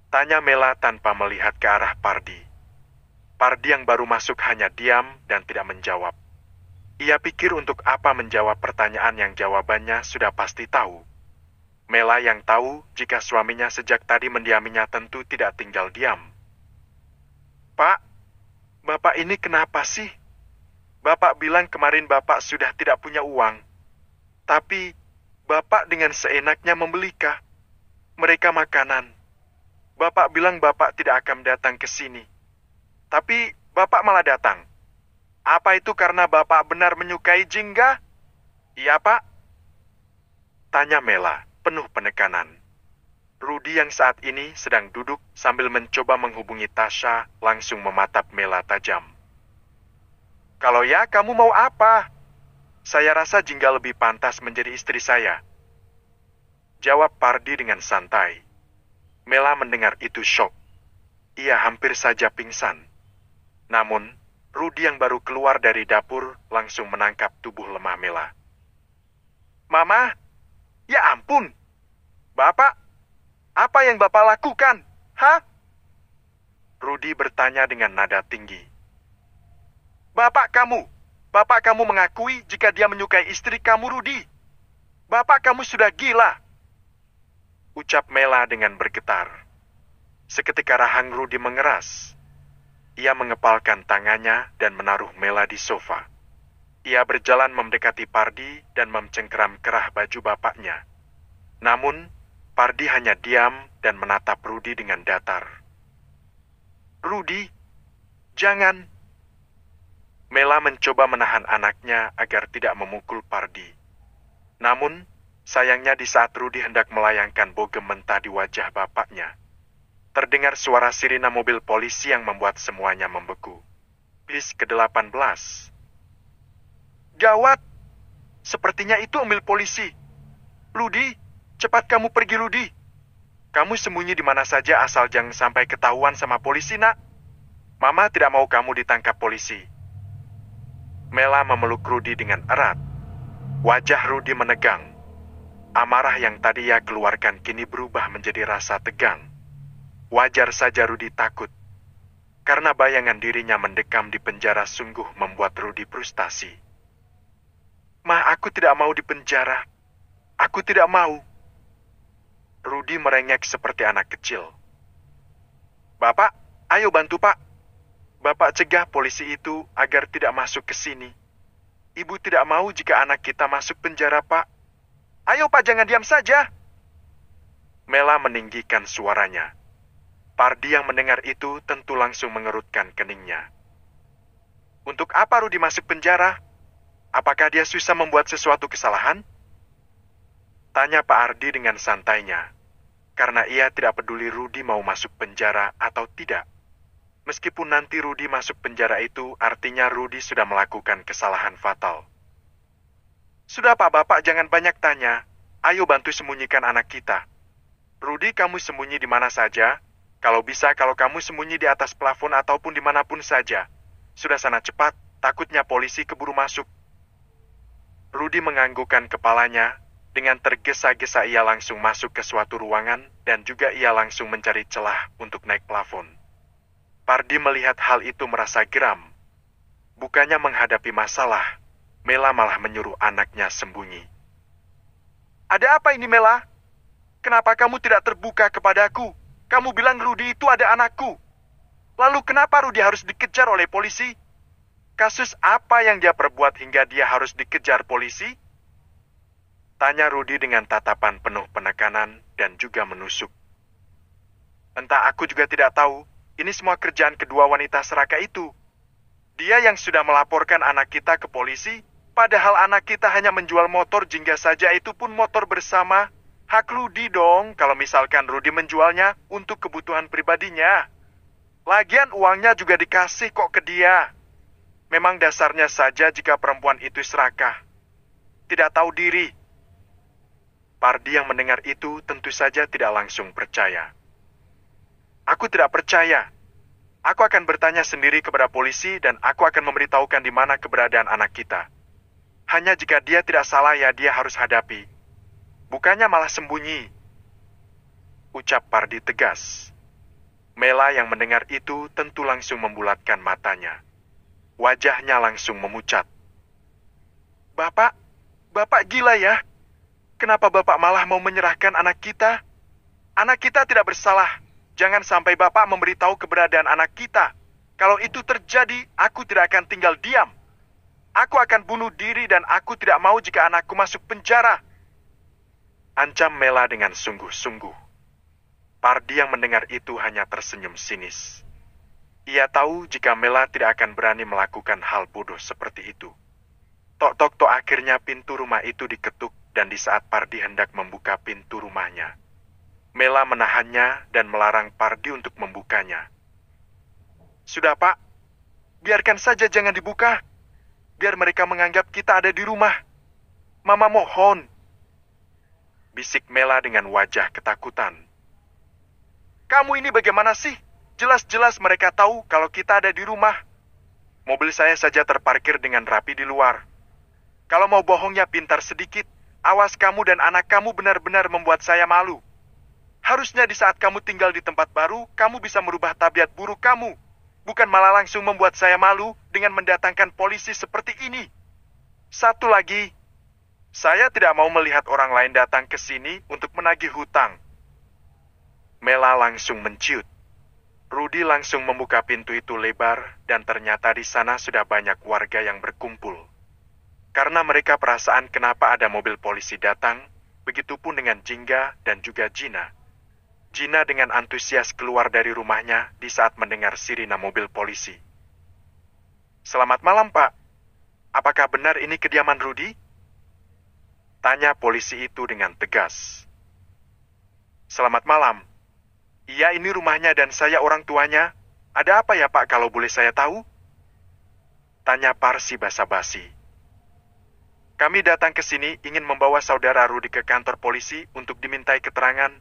Tanya Mela tanpa melihat ke arah Pardi. Pardi yang baru masuk hanya diam dan tidak menjawab. Ia pikir untuk apa menjawab pertanyaan yang jawabannya sudah pasti tahu. Mela yang tahu jika suaminya sejak tadi mendiaminya tentu tidak tinggal diam. Pak, Bapak ini kenapa sih? Bapak bilang kemarin Bapak sudah tidak punya uang. Tapi Bapak dengan seenaknya membelikah? Mereka makanan. Bapak bilang Bapak tidak akan datang ke sini. Tapi Bapak malah datang. Apa itu karena Bapak benar menyukai Jingga? Iya, Pak. Tanya Mela, penuh penekanan. Rudi yang saat ini sedang duduk sambil mencoba menghubungi Tasya langsung mematap Mela tajam. Kalau ya, kamu mau apa? Saya rasa Jingga lebih pantas menjadi istri saya. Jawab Pardi dengan santai. Mela mendengar itu syok. Ia hampir saja pingsan. Namun, Rudi yang baru keluar dari dapur langsung menangkap tubuh lemah Mela. Mama, ya ampun. Bapak, apa yang Bapak lakukan? Hah? Rudi bertanya dengan nada tinggi. Bapak kamu mengakui jika dia menyukai istri kamu, Rudi. Bapak kamu sudah gila. Ucap Mela dengan bergetar. Seketika rahang Rudi mengeras. Ia mengepalkan tangannya dan menaruh Mela di sofa. Ia berjalan mendekati Pardi dan mencengkeram kerah baju bapaknya. Namun, Pardi hanya diam dan menatap Rudi dengan datar. Rudi, jangan. Mela mencoba menahan anaknya agar tidak memukul Pardi. Namun, sayangnya di saat Rudi hendak melayangkan bogem mentah di wajah bapaknya, terdengar suara sirina mobil polisi yang membuat semuanya membeku. Bis ke-18. Gawat! Sepertinya itu mobil polisi. Rudi, cepat kamu pergi, Rudi. Kamu sembunyi di mana saja asal jangan sampai ketahuan sama polisi, nak. Mama tidak mau kamu ditangkap polisi. Mela memeluk Rudi dengan erat. Wajah Rudi menegang. Amarah yang tadi ia keluarkan kini berubah menjadi rasa tegang. Wajar saja Rudi takut. Karena bayangan dirinya mendekam di penjara sungguh membuat Rudi frustasi. Ma, aku tidak mau di penjara. Aku tidak mau. Rudi merengek seperti anak kecil. Bapak, ayo bantu Pak. Bapak cegah polisi itu agar tidak masuk ke sini. Ibu tidak mau jika anak kita masuk penjara, Pak. Ayo Pak, jangan diam saja. Mela meninggikan suaranya. Pardi yang mendengar itu tentu langsung mengerutkan keningnya. Untuk apa Rudi masuk penjara? Apakah dia susah membuat sesuatu kesalahan? Tanya Pak Ardi dengan santainya. Karena ia tidak peduli Rudi mau masuk penjara atau tidak. Meskipun nanti Rudi masuk penjara itu artinya Rudi sudah melakukan kesalahan fatal. Sudah Pak, Bapak jangan banyak tanya. Ayo bantu sembunyikan anak kita. Rudi, kamu sembunyi di mana saja. Kalau bisa, kalau kamu sembunyi di atas plafon ataupun dimanapun saja. Sudah sana cepat, takutnya polisi keburu masuk. Rudy menganggukkan kepalanya. Dengan tergesa-gesa ia langsung masuk ke suatu ruangan dan juga ia langsung mencari celah untuk naik plafon. Pardi melihat hal itu merasa geram. Bukannya menghadapi masalah, Mela malah menyuruh anaknya sembunyi. Ada apa ini, Mela? Kenapa kamu tidak terbuka kepadaku? Kamu bilang Rudy itu ada anakku. Lalu kenapa Rudy harus dikejar oleh polisi? Kasus apa yang dia perbuat hingga dia harus dikejar polisi? Tanya Rudy dengan tatapan penuh penekanan dan juga menusuk. Entah, aku juga tidak tahu. Ini semua kerjaan kedua wanita serakah itu. Dia yang sudah melaporkan anak kita ke polisi, padahal anak kita hanya menjual motor jingga saja, itu pun motor bersama. Hak Rudy dong kalau misalkan Rudy menjualnya untuk kebutuhan pribadinya. Lagian uangnya juga dikasih kok ke dia. Memang dasarnya saja jika perempuan itu serakah. Tidak tahu diri. Pardi yang mendengar itu tentu saja tidak langsung percaya. Aku tidak percaya. Aku akan bertanya sendiri kepada polisi dan aku akan memberitahukan di mana keberadaan anak kita. Hanya jika dia tidak salah ya dia harus hadapi. Bukannya malah sembunyi. Ucap Pardi tegas. Mela yang mendengar itu tentu langsung membulatkan matanya. Wajahnya langsung memucat. Bapak gila ya? Kenapa Bapak malah mau menyerahkan anak kita? Anak kita tidak bersalah. Jangan sampai Bapak memberitahu keberadaan anak kita. Kalau itu terjadi, aku tidak akan tinggal diam. Aku akan bunuh diri dan aku tidak mau jika anakku masuk penjara. Ancam Mela dengan sungguh-sungguh. Pardi yang mendengar itu hanya tersenyum sinis. Ia tahu jika Mela tidak akan berani melakukan hal bodoh seperti itu. Tok-tok-tok akhirnya pintu rumah itu diketuk dan di saat Pardi hendak membuka pintu rumahnya, Mela menahannya dan melarang Pardi untuk membukanya. Sudah Pak, biarkan saja jangan dibuka. Biar mereka menganggap kita ada di rumah. Mama mohon. Bisik Mela dengan wajah ketakutan. Kamu ini bagaimana sih? Jelas-jelas mereka tahu kalau kita ada di rumah. Mobil saya saja terparkir dengan rapi di luar. Kalau mau bohongnya pintar sedikit, awas kamu dan anak kamu benar-benar membuat saya malu. Harusnya di saat kamu tinggal di tempat baru, kamu bisa merubah tabiat buruk kamu. Bukan malah langsung membuat saya malu dengan mendatangkan polisi seperti ini. Satu lagi, saya tidak mau melihat orang lain datang ke sini untuk menagih hutang. Mela langsung menciut. Rudy langsung membuka pintu itu lebar dan ternyata di sana sudah banyak warga yang berkumpul. Karena mereka perasaan kenapa ada mobil polisi datang, begitupun dengan Jingga dan juga Gina. Gina dengan antusias keluar dari rumahnya di saat mendengar sirina mobil polisi. Selamat malam, Pak. Apakah benar ini kediaman Rudy? Tanya polisi itu dengan tegas. Selamat malam. Iya, ini rumahnya dan saya orang tuanya. Ada apa ya Pak kalau boleh saya tahu? Tanya Parsi basa-basi. Kami datang ke sini ingin membawa saudara Rudy ke kantor polisi untuk dimintai keterangan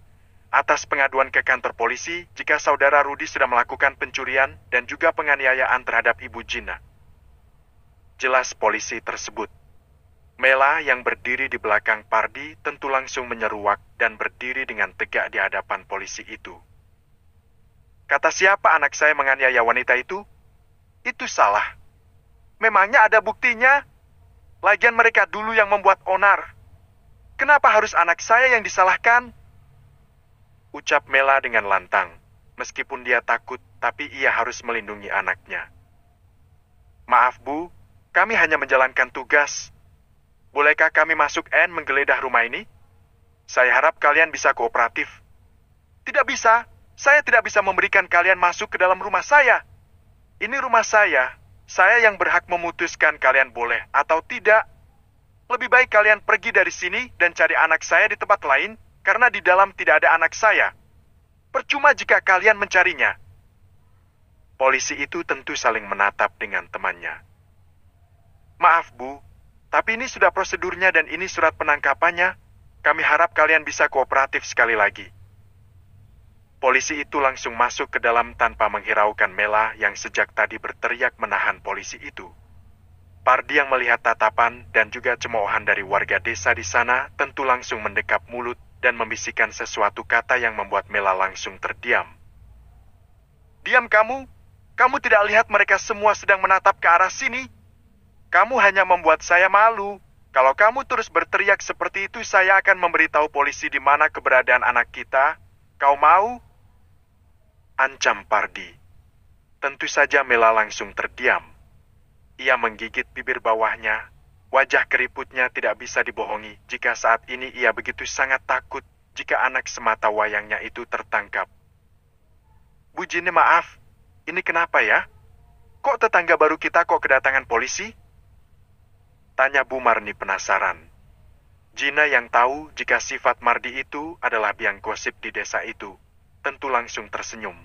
atas pengaduan ke kantor polisi jika saudara Rudy sudah melakukan pencurian dan juga penganiayaan terhadap Ibu Gina. Jelas polisi tersebut. Mela yang berdiri di belakang Pardi tentu langsung menyeruak dan berdiri dengan tegak di hadapan polisi itu. Kata siapa anak saya menganiaya wanita itu? Itu salah. Memangnya ada buktinya? Lagian mereka dulu yang membuat onar. Kenapa harus anak saya yang disalahkan? Ucap Mela dengan lantang. Meskipun dia takut, tapi ia harus melindungi anaknya. Maaf Bu, kami hanya menjalankan tugas. Bolehkah kami masuk dan menggeledah rumah ini? Saya harap kalian bisa kooperatif. Tidak bisa. Saya tidak bisa memberikan kalian masuk ke dalam rumah saya. Ini rumah saya. Saya yang berhak memutuskan kalian boleh atau tidak. Lebih baik kalian pergi dari sini dan cari anak saya di tempat lain, karena di dalam tidak ada anak saya. Percuma jika kalian mencarinya. Polisi itu tentu saling menatap dengan temannya. Maaf Bu, tapi ini sudah prosedurnya dan ini surat penangkapannya. Kami harap kalian bisa kooperatif sekali lagi. Polisi itu langsung masuk ke dalam tanpa menghiraukan Mela yang sejak tadi berteriak menahan polisi itu. Pardi yang melihat tatapan dan juga cemoohan dari warga desa di sana tentu langsung mendekap mulut dan membisikkan sesuatu kata yang membuat Mela langsung terdiam. Diam kamu! Kamu tidak lihat mereka semua sedang menatap ke arah sini? Kamu hanya membuat saya malu. Kalau kamu terus berteriak seperti itu, saya akan memberitahu polisi di mana keberadaan anak kita. Kau mau? Ancam Pardi. Tentu saja Mela langsung terdiam. Ia menggigit bibir bawahnya. Wajah keriputnya tidak bisa dibohongi jika saat ini ia begitu sangat takut jika anak semata wayangnya itu tertangkap. Bu Jine, maaf. Ini kenapa ya? Kok tetangga baru kita kok kedatangan polisi? Tanya Bu Marni penasaran. Jina yang tahu jika sifat Mardi itu adalah biang gosip di desa itu, tentu langsung tersenyum.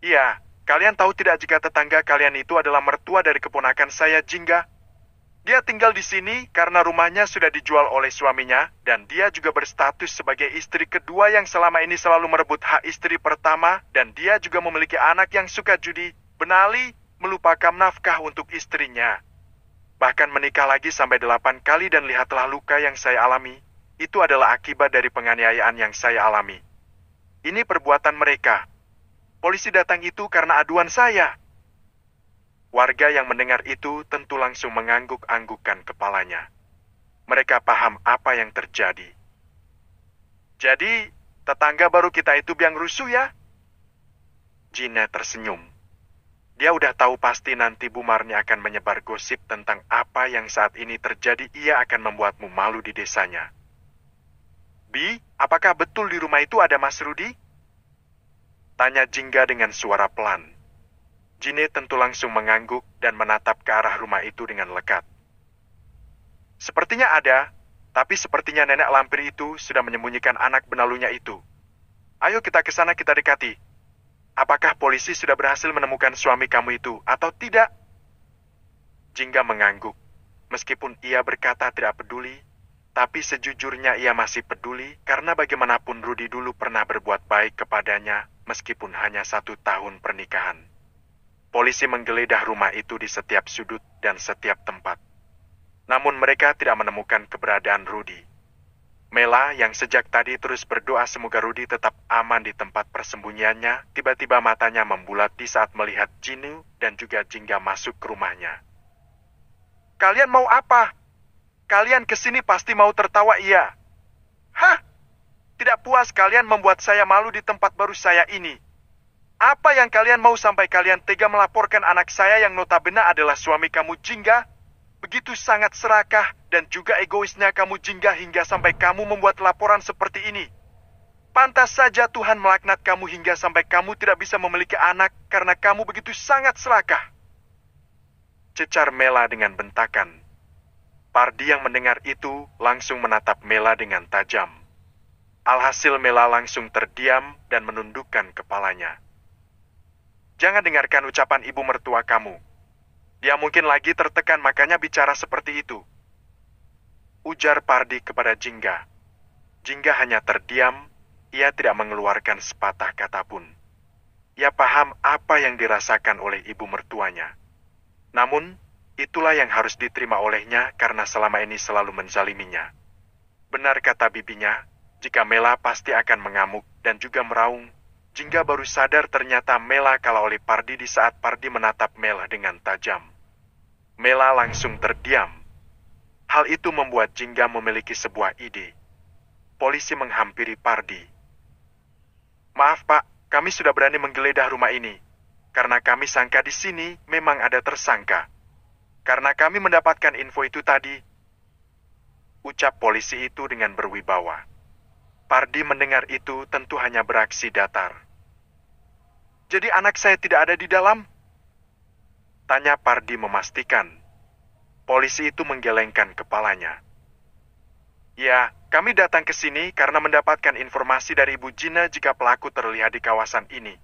Iya, kalian tahu tidak jika tetangga kalian itu adalah mertua dari keponakan saya, Jingga? Dia tinggal di sini karena rumahnya sudah dijual oleh suaminya, dan dia juga berstatus sebagai istri kedua yang selama ini selalu merebut hak istri pertama, dan dia juga memiliki anak yang suka judi, benali, melupakan nafkah untuk istrinya. Bahkan menikah lagi sampai 8 kali dan lihatlah luka yang saya alami. Itu adalah akibat dari penganiayaan yang saya alami. Ini perbuatan mereka. Polisi datang itu karena aduan saya. Warga yang mendengar itu tentu langsung mengangguk-anggukkan kepalanya. Mereka paham apa yang terjadi. Jadi, tetangga baru kita itu biang rusuh ya? Jina tersenyum. Dia udah tahu pasti nanti Bu Marni akan menyebar gosip tentang apa yang saat ini terjadi. Ia akan membuatmu malu di desanya. Bi, apakah betul di rumah itu ada Mas Rudi? Tanya Jingga dengan suara pelan. Jine tentu langsung mengangguk dan menatap ke arah rumah itu dengan lekat. Sepertinya ada, tapi sepertinya nenek lampir itu sudah menyembunyikan anak benalunya itu. Ayo kita ke sana, kita dekati. Apakah polisi sudah berhasil menemukan suami kamu itu atau tidak? Jingga mengangguk. Meskipun ia berkata tidak peduli, tapi sejujurnya ia masih peduli karena bagaimanapun Rudi dulu pernah berbuat baik kepadanya meskipun hanya 1 tahun pernikahan. Polisi menggeledah rumah itu di setiap sudut dan setiap tempat. Namun mereka tidak menemukan keberadaan Rudi. Mela yang sejak tadi terus berdoa semoga Rudi tetap aman di tempat persembunyiannya, tiba-tiba matanya membulat di saat melihat Jinu dan juga Jingga masuk ke rumahnya. Kalian mau apa? Kalian kesini pasti mau tertawa, iya? Hah? Tidak puas kalian membuat saya malu di tempat baru saya ini. Apa yang kalian mau sampai kalian tega melaporkan anak saya yang notabene adalah suami kamu, Jingga? Begitu sangat serakah dan juga egoisnya kamu, Jingga, hingga sampai kamu membuat laporan seperti ini. Pantas saja Tuhan melaknat kamu hingga sampai kamu tidak bisa memiliki anak karena kamu begitu sangat serakah. Cecar Mela dengan bentakan. Pardi yang mendengar itu langsung menatap Mela dengan tajam. Alhasil Mela langsung terdiam dan menundukkan kepalanya. Jangan dengarkan ucapan ibu mertua kamu. Dia mungkin lagi tertekan makanya bicara seperti itu. Ujar Pardi kepada Jingga. Jingga hanya terdiam, ia tidak mengeluarkan sepatah kata pun. Ia paham apa yang dirasakan oleh ibu mertuanya. Namun, itulah yang harus diterima olehnya karena selama ini selalu menzaliminya. Benar kata bibinya, jika Mela pasti akan mengamuk dan juga meraung. Jingga baru sadar ternyata Mela kalah oleh Pardi di saat Pardi menatap Mela dengan tajam. Mela langsung terdiam. Hal itu membuat Jingga memiliki sebuah ide. Polisi menghampiri Pardi. Maaf Pak, kami sudah berani menggeledah rumah ini. Karena kami sangka di sini memang ada tersangka. Karena kami mendapatkan info itu tadi. Ucap polisi itu dengan berwibawa. Pardi mendengar itu tentu hanya beraksi datar. Jadi anak saya tidak ada di dalam? Tanya Pardi memastikan. Polisi itu menggelengkan kepalanya. Ya, kami datang ke sini karena mendapatkan informasi dari Ibu Jina jika pelaku terlihat di kawasan ini.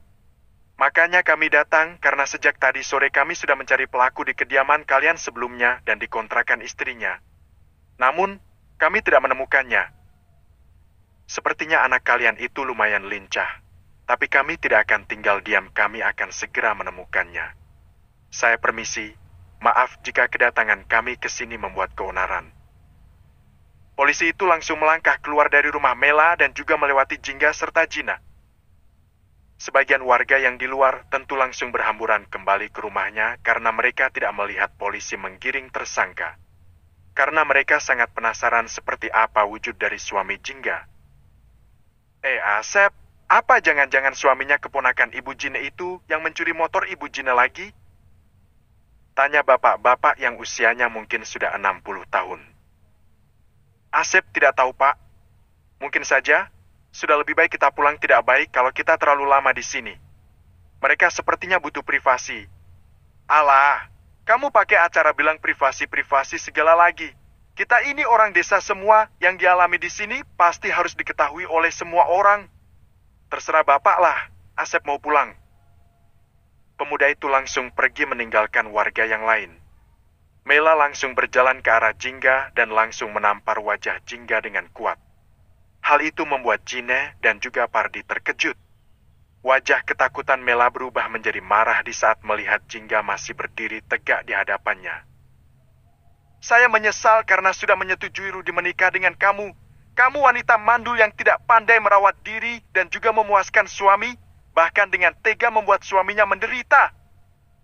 Makanya kami datang karena sejak tadi sore kami sudah mencari pelaku di kediaman kalian sebelumnya dan di kontrakan istrinya. Namun, kami tidak menemukannya. Sepertinya anak kalian itu lumayan lincah, tapi kami tidak akan tinggal diam, kami akan segera menemukannya. Saya permisi, Maaf jika kedatangan kami ke sini membuat keonaran. Polisi itu langsung melangkah keluar dari rumah Mela dan juga melewati Jingga serta Gina. Sebagian warga yang di luar tentu langsung berhamburan kembali ke rumahnya karena mereka tidak melihat polisi menggiring tersangka. Karena mereka sangat penasaran seperti apa wujud dari suami Jingga. Asep, apa jangan-jangan suaminya keponakan Ibu Gina itu yang mencuri motor Ibu Gina lagi? Tanya bapak-bapak yang usianya mungkin sudah 60 tahun. Asep tidak tahu, Pak. Mungkin saja, sudah lebih baik kita pulang, tidak baik kalau kita terlalu lama di sini. Mereka sepertinya butuh privasi. Alah, kamu pakai acara bilang privasi-privasi segala lagi. Kita ini orang desa semua, yang dialami di sini pasti harus diketahui oleh semua orang. Terserah Bapak lah, Asep mau pulang. Pemuda itu langsung pergi meninggalkan warga yang lain. Mela langsung berjalan ke arah Jingga dan langsung menampar wajah Jingga dengan kuat. Hal itu membuat Gina dan juga Pardi terkejut. Wajah ketakutan Mela berubah menjadi marah di saat melihat Jingga masih berdiri tegak di hadapannya. Saya menyesal karena sudah menyetujui Rudi menikah dengan kamu. Kamu wanita mandul yang tidak pandai merawat diri dan juga memuaskan suami, bahkan dengan tega membuat suaminya menderita.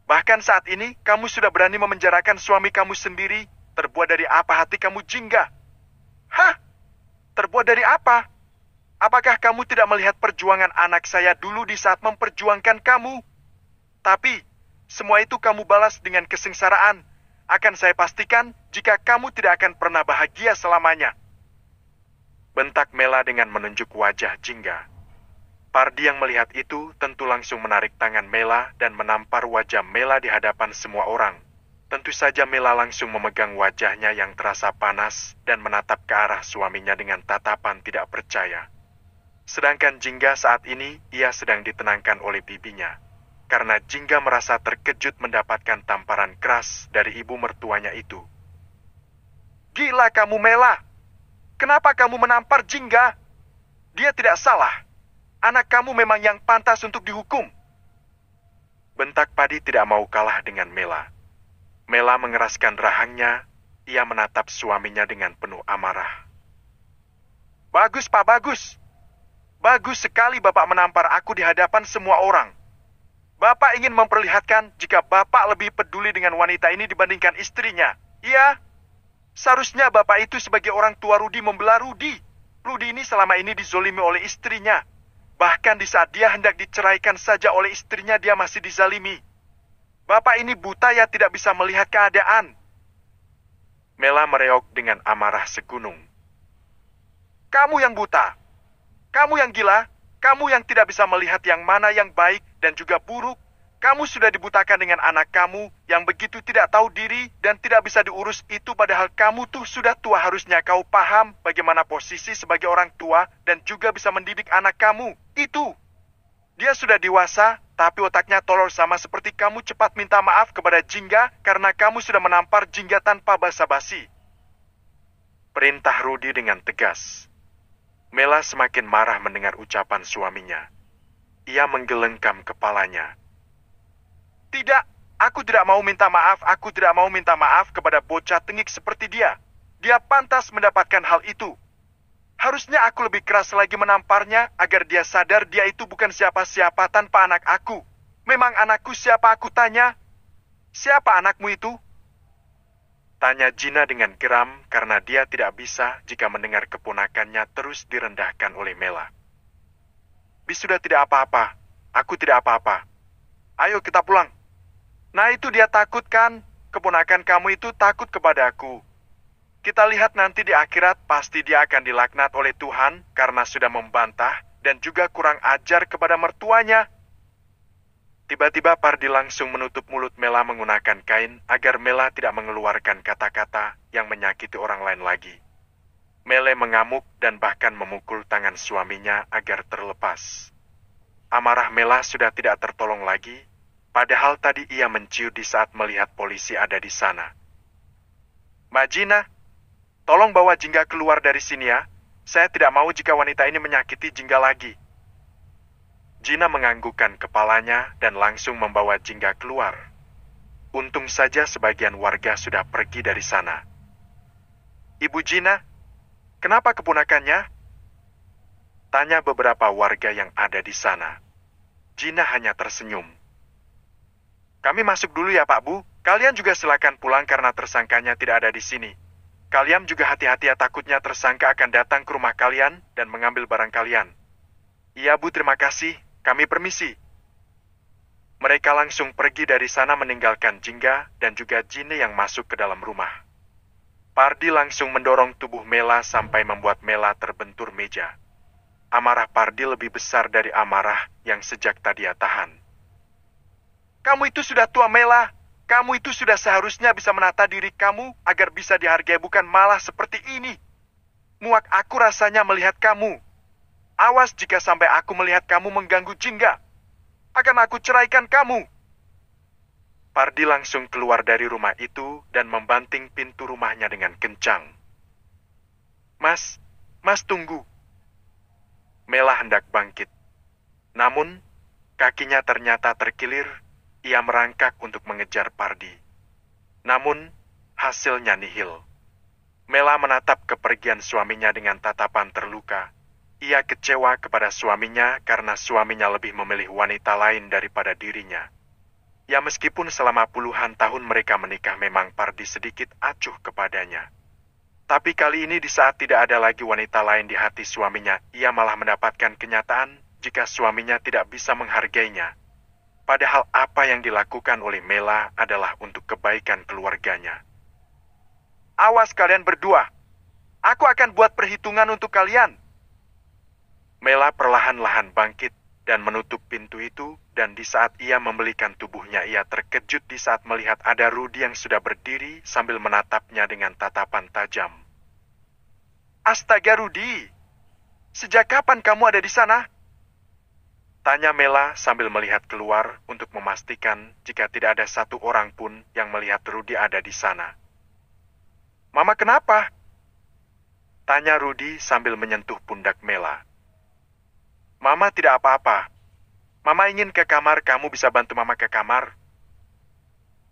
Bahkan saat ini, kamu sudah berani memenjarakan suami kamu sendiri. Terbuat dari apa hati kamu, Jingga? Hah? Terbuat dari apa? Apakah kamu tidak melihat perjuangan anak saya dulu di saat memperjuangkan kamu? Tapi, semua itu kamu balas dengan kesengsaraan. Akan saya pastikan jika kamu tidak akan pernah bahagia selamanya. Bentak Mela dengan menunjuk wajah Jingga. Pardi yang melihat itu tentu langsung menarik tangan Mela dan menampar wajah Mela di hadapan semua orang. Tentu saja Mela langsung memegang wajahnya yang terasa panas dan menatap ke arah suaminya dengan tatapan tidak percaya. Sedangkan Jingga saat ini ia sedang ditenangkan oleh bibinya. Karena Jingga merasa terkejut mendapatkan tamparan keras dari ibu mertuanya itu. Gila kamu Mela! Kenapa kamu menampar Jingga? Dia tidak salah. Anak kamu memang yang pantas untuk dihukum. Bentak Padi tidak mau kalah dengan Mela. Mela mengeraskan rahangnya, ia menatap suaminya dengan penuh amarah. Bagus, Pak, bagus. Bagus sekali Bapak menampar aku di hadapan semua orang. Bapak ingin memperlihatkan jika Bapak lebih peduli dengan wanita ini dibandingkan istrinya. Iya, seharusnya Bapak itu sebagai orang tua Rudi membela Rudi. Rudi ini selama ini dizolimi oleh istrinya. Bahkan di saat dia hendak diceraikan saja oleh istrinya, dia masih dizalimi. Bapak ini buta ya, tidak bisa melihat keadaan. Mela mereok dengan amarah segunung. Kamu yang buta. Kamu yang gila. Kamu yang tidak bisa melihat yang mana yang baik dan juga buruk. Kamu sudah dibutakan dengan anak kamu yang begitu tidak tahu diri dan tidak bisa diurus itu, padahal kamu tuh sudah tua. Harusnya kau paham bagaimana posisi sebagai orang tua dan juga bisa mendidik anak kamu. Itu. Dia sudah dewasa, tapi otaknya tolol sama seperti kamu. Cepat minta maaf kepada Jingga karena kamu sudah menampar Jingga tanpa basa-basi. Perintah Rudi dengan tegas. Mela semakin marah mendengar ucapan suaminya. Ia menggelengkam kepalanya. Tidak, aku tidak mau minta maaf. Aku tidak mau minta maaf kepada bocah tengik seperti dia. Dia pantas mendapatkan hal itu. Harusnya aku lebih keras lagi menamparnya agar dia sadar dia itu bukan siapa-siapa tanpa anak aku. Memang anakku siapa, aku tanya? Siapa anakmu itu? Tanya Gina dengan geram karena dia tidak bisa jika mendengar keponakannya terus direndahkan oleh Mela. Bis sudah tidak apa-apa. Aku tidak apa-apa. Ayo kita pulang. Nah itu dia takut kan? Keponakan kamu itu takut kepadaku. Kita lihat nanti di akhirat pasti dia akan dilaknat oleh Tuhan karena sudah membantah dan juga kurang ajar kepada mertuanya. Tiba-tiba Pardi langsung menutup mulut Mela menggunakan kain agar Mela tidak mengeluarkan kata-kata yang menyakiti orang lain lagi. Mele mengamuk dan bahkan memukul tangan suaminya agar terlepas. Amarah Mela sudah tidak tertolong lagi. Padahal tadi ia menciut di saat melihat polisi ada di sana. Mbak Gina, tolong bawa Jingga keluar dari sini ya. Saya tidak mau jika wanita ini menyakiti Jingga lagi. Gina menganggukkan kepalanya dan langsung membawa Jingga keluar. Untung saja sebagian warga sudah pergi dari sana. Ibu Gina, kenapa keponakannya? Tanya beberapa warga yang ada di sana. Gina hanya tersenyum. Kami masuk dulu ya Pak Bu. Kalian juga silakan pulang karena tersangkanya tidak ada di sini. Kalian juga hati-hati ya, takutnya tersangka akan datang ke rumah kalian dan mengambil barang kalian. Iya Bu, terima kasih. Kami permisi. Mereka langsung pergi dari sana meninggalkan Jingga dan juga Jine yang masuk ke dalam rumah. Pardi langsung mendorong tubuh Mela sampai membuat Mela terbentur meja. Amarah Pardi lebih besar dari amarah yang sejak tadi ia tahan. Kamu itu sudah tua Mela. Kamu itu sudah seharusnya bisa menata diri kamu agar bisa dihargai, bukan malah seperti ini. Muak aku rasanya melihat kamu. Awas jika sampai aku melihat kamu mengganggu Jingga. Akan aku ceraikan kamu. Pardi langsung keluar dari rumah itu dan membanting pintu rumahnya dengan kencang. Mas tunggu. Mela hendak bangkit. Namun, kakinya ternyata terkilir. Ia merangkak untuk mengejar Pardi. Namun, hasilnya nihil. Mela menatap kepergian suaminya dengan tatapan terluka. Ia kecewa kepada suaminya karena suaminya lebih memilih wanita lain daripada dirinya. Ya meskipun selama puluhan tahun mereka menikah memang Pardi sedikit acuh kepadanya. Tapi kali ini di saat tidak ada lagi wanita lain di hati suaminya, ia malah mendapatkan kenyataan jika suaminya tidak bisa menghargainya. Padahal apa yang dilakukan oleh Mela adalah untuk kebaikan keluarganya. Awas kalian berdua. Aku akan buat perhitungan untuk kalian. Mela perlahan-lahan bangkit dan menutup pintu itu, dan di saat ia membelikan tubuhnya, ia terkejut di saat melihat ada Rudi yang sudah berdiri sambil menatapnya dengan tatapan tajam. Astaga Rudi, sejak kapan kamu ada di sana? Tanya Mela sambil melihat keluar untuk memastikan jika tidak ada satu orang pun yang melihat Rudi ada di sana. Mama kenapa? Tanya Rudi sambil menyentuh pundak Mela. Mama tidak apa-apa. Mama ingin ke kamar, kamu bisa bantu Mama ke kamar.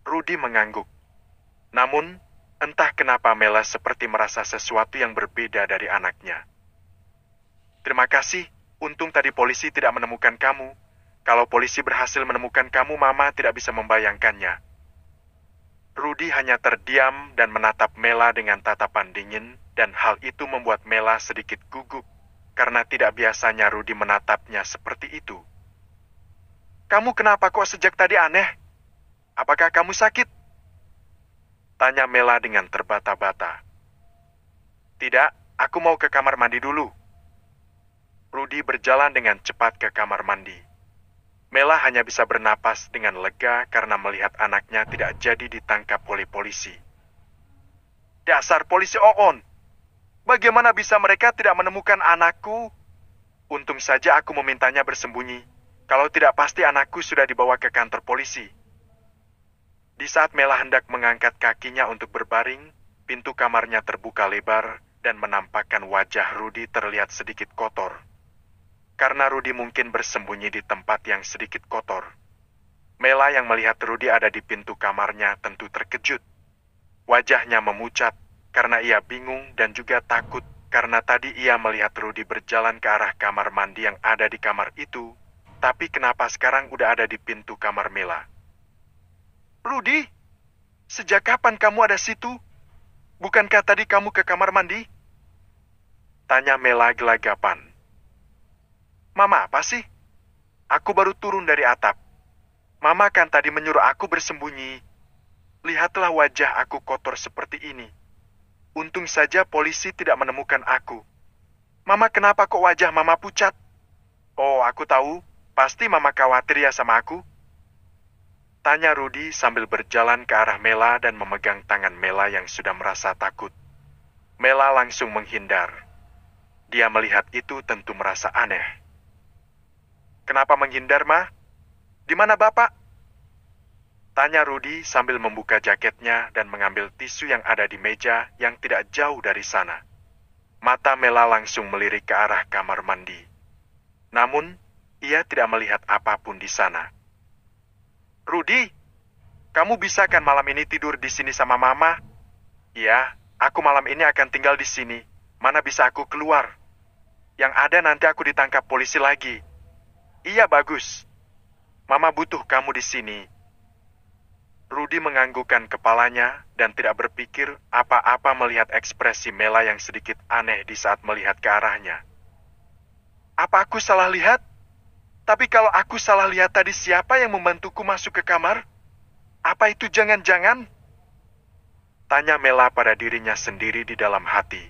Rudi mengangguk. Namun, entah kenapa Mela seperti merasa sesuatu yang berbeda dari anaknya. Terima kasih, untung tadi polisi tidak menemukan kamu. Kalau polisi berhasil menemukan kamu, Mama tidak bisa membayangkannya. Rudi hanya terdiam dan menatap Mela dengan tatapan dingin, dan hal itu membuat Mela sedikit gugup. Karena tidak biasanya Rudi menatapnya seperti itu. Kamu kenapa kok sejak tadi aneh? Apakah kamu sakit? Tanya Mela dengan terbata-bata. Tidak, aku mau ke kamar mandi dulu. Rudi berjalan dengan cepat ke kamar mandi. Mela hanya bisa bernapas dengan lega karena melihat anaknya tidak jadi ditangkap oleh polisi. Dasar polisi Oon! Bagaimana bisa mereka tidak menemukan anakku? Untung saja aku memintanya bersembunyi. Kalau tidak pasti anakku sudah dibawa ke kantor polisi. Di saat Mela hendak mengangkat kakinya untuk berbaring, pintu kamarnya terbuka lebar dan menampakkan wajah Rudi terlihat sedikit kotor. Karena Rudi mungkin bersembunyi di tempat yang sedikit kotor. Mela yang melihat Rudi ada di pintu kamarnya tentu terkejut. Wajahnya memucat. Karena ia bingung dan juga takut karena tadi ia melihat Rudi berjalan ke arah kamar mandi yang ada di kamar itu, tapi kenapa sekarang udah ada di pintu kamar Mela? Rudi, sejak kapan kamu ada situ? Bukankah tadi kamu ke kamar mandi? Tanya Mela gelagapan. Mama apa sih? Aku baru turun dari atap. Mama kan tadi menyuruh aku bersembunyi. Lihatlah wajah aku kotor seperti ini. Untung saja polisi tidak menemukan aku. Mama kenapa kok wajah Mama pucat? Oh, aku tahu. Pasti Mama khawatir ya sama aku. Tanya Rudi sambil berjalan ke arah Mela dan memegang tangan Mela yang sudah merasa takut. Mela langsung menghindar. Dia melihat itu tentu merasa aneh. Kenapa menghindar, Ma? Di mana Bapak? Tanya Rudi sambil membuka jaketnya dan mengambil tisu yang ada di meja yang tidak jauh dari sana. Mata Mela langsung melirik ke arah kamar mandi. Namun, ia tidak melihat apapun di sana. Rudi, Kamu bisa kan malam ini tidur di sini sama Mama? Iya, aku malam ini akan tinggal di sini. Mana bisa aku keluar? Yang ada nanti aku ditangkap polisi lagi. Iya, bagus. Mama butuh kamu di sini. Rudy menganggukkan kepalanya dan tidak berpikir apa-apa melihat ekspresi Mela yang sedikit aneh di saat melihat ke arahnya. Apa aku salah lihat? Tapi kalau aku salah lihat tadi, siapa yang membantuku masuk ke kamar? Apa itu jangan-jangan? Tanya Mela pada dirinya sendiri di dalam hati.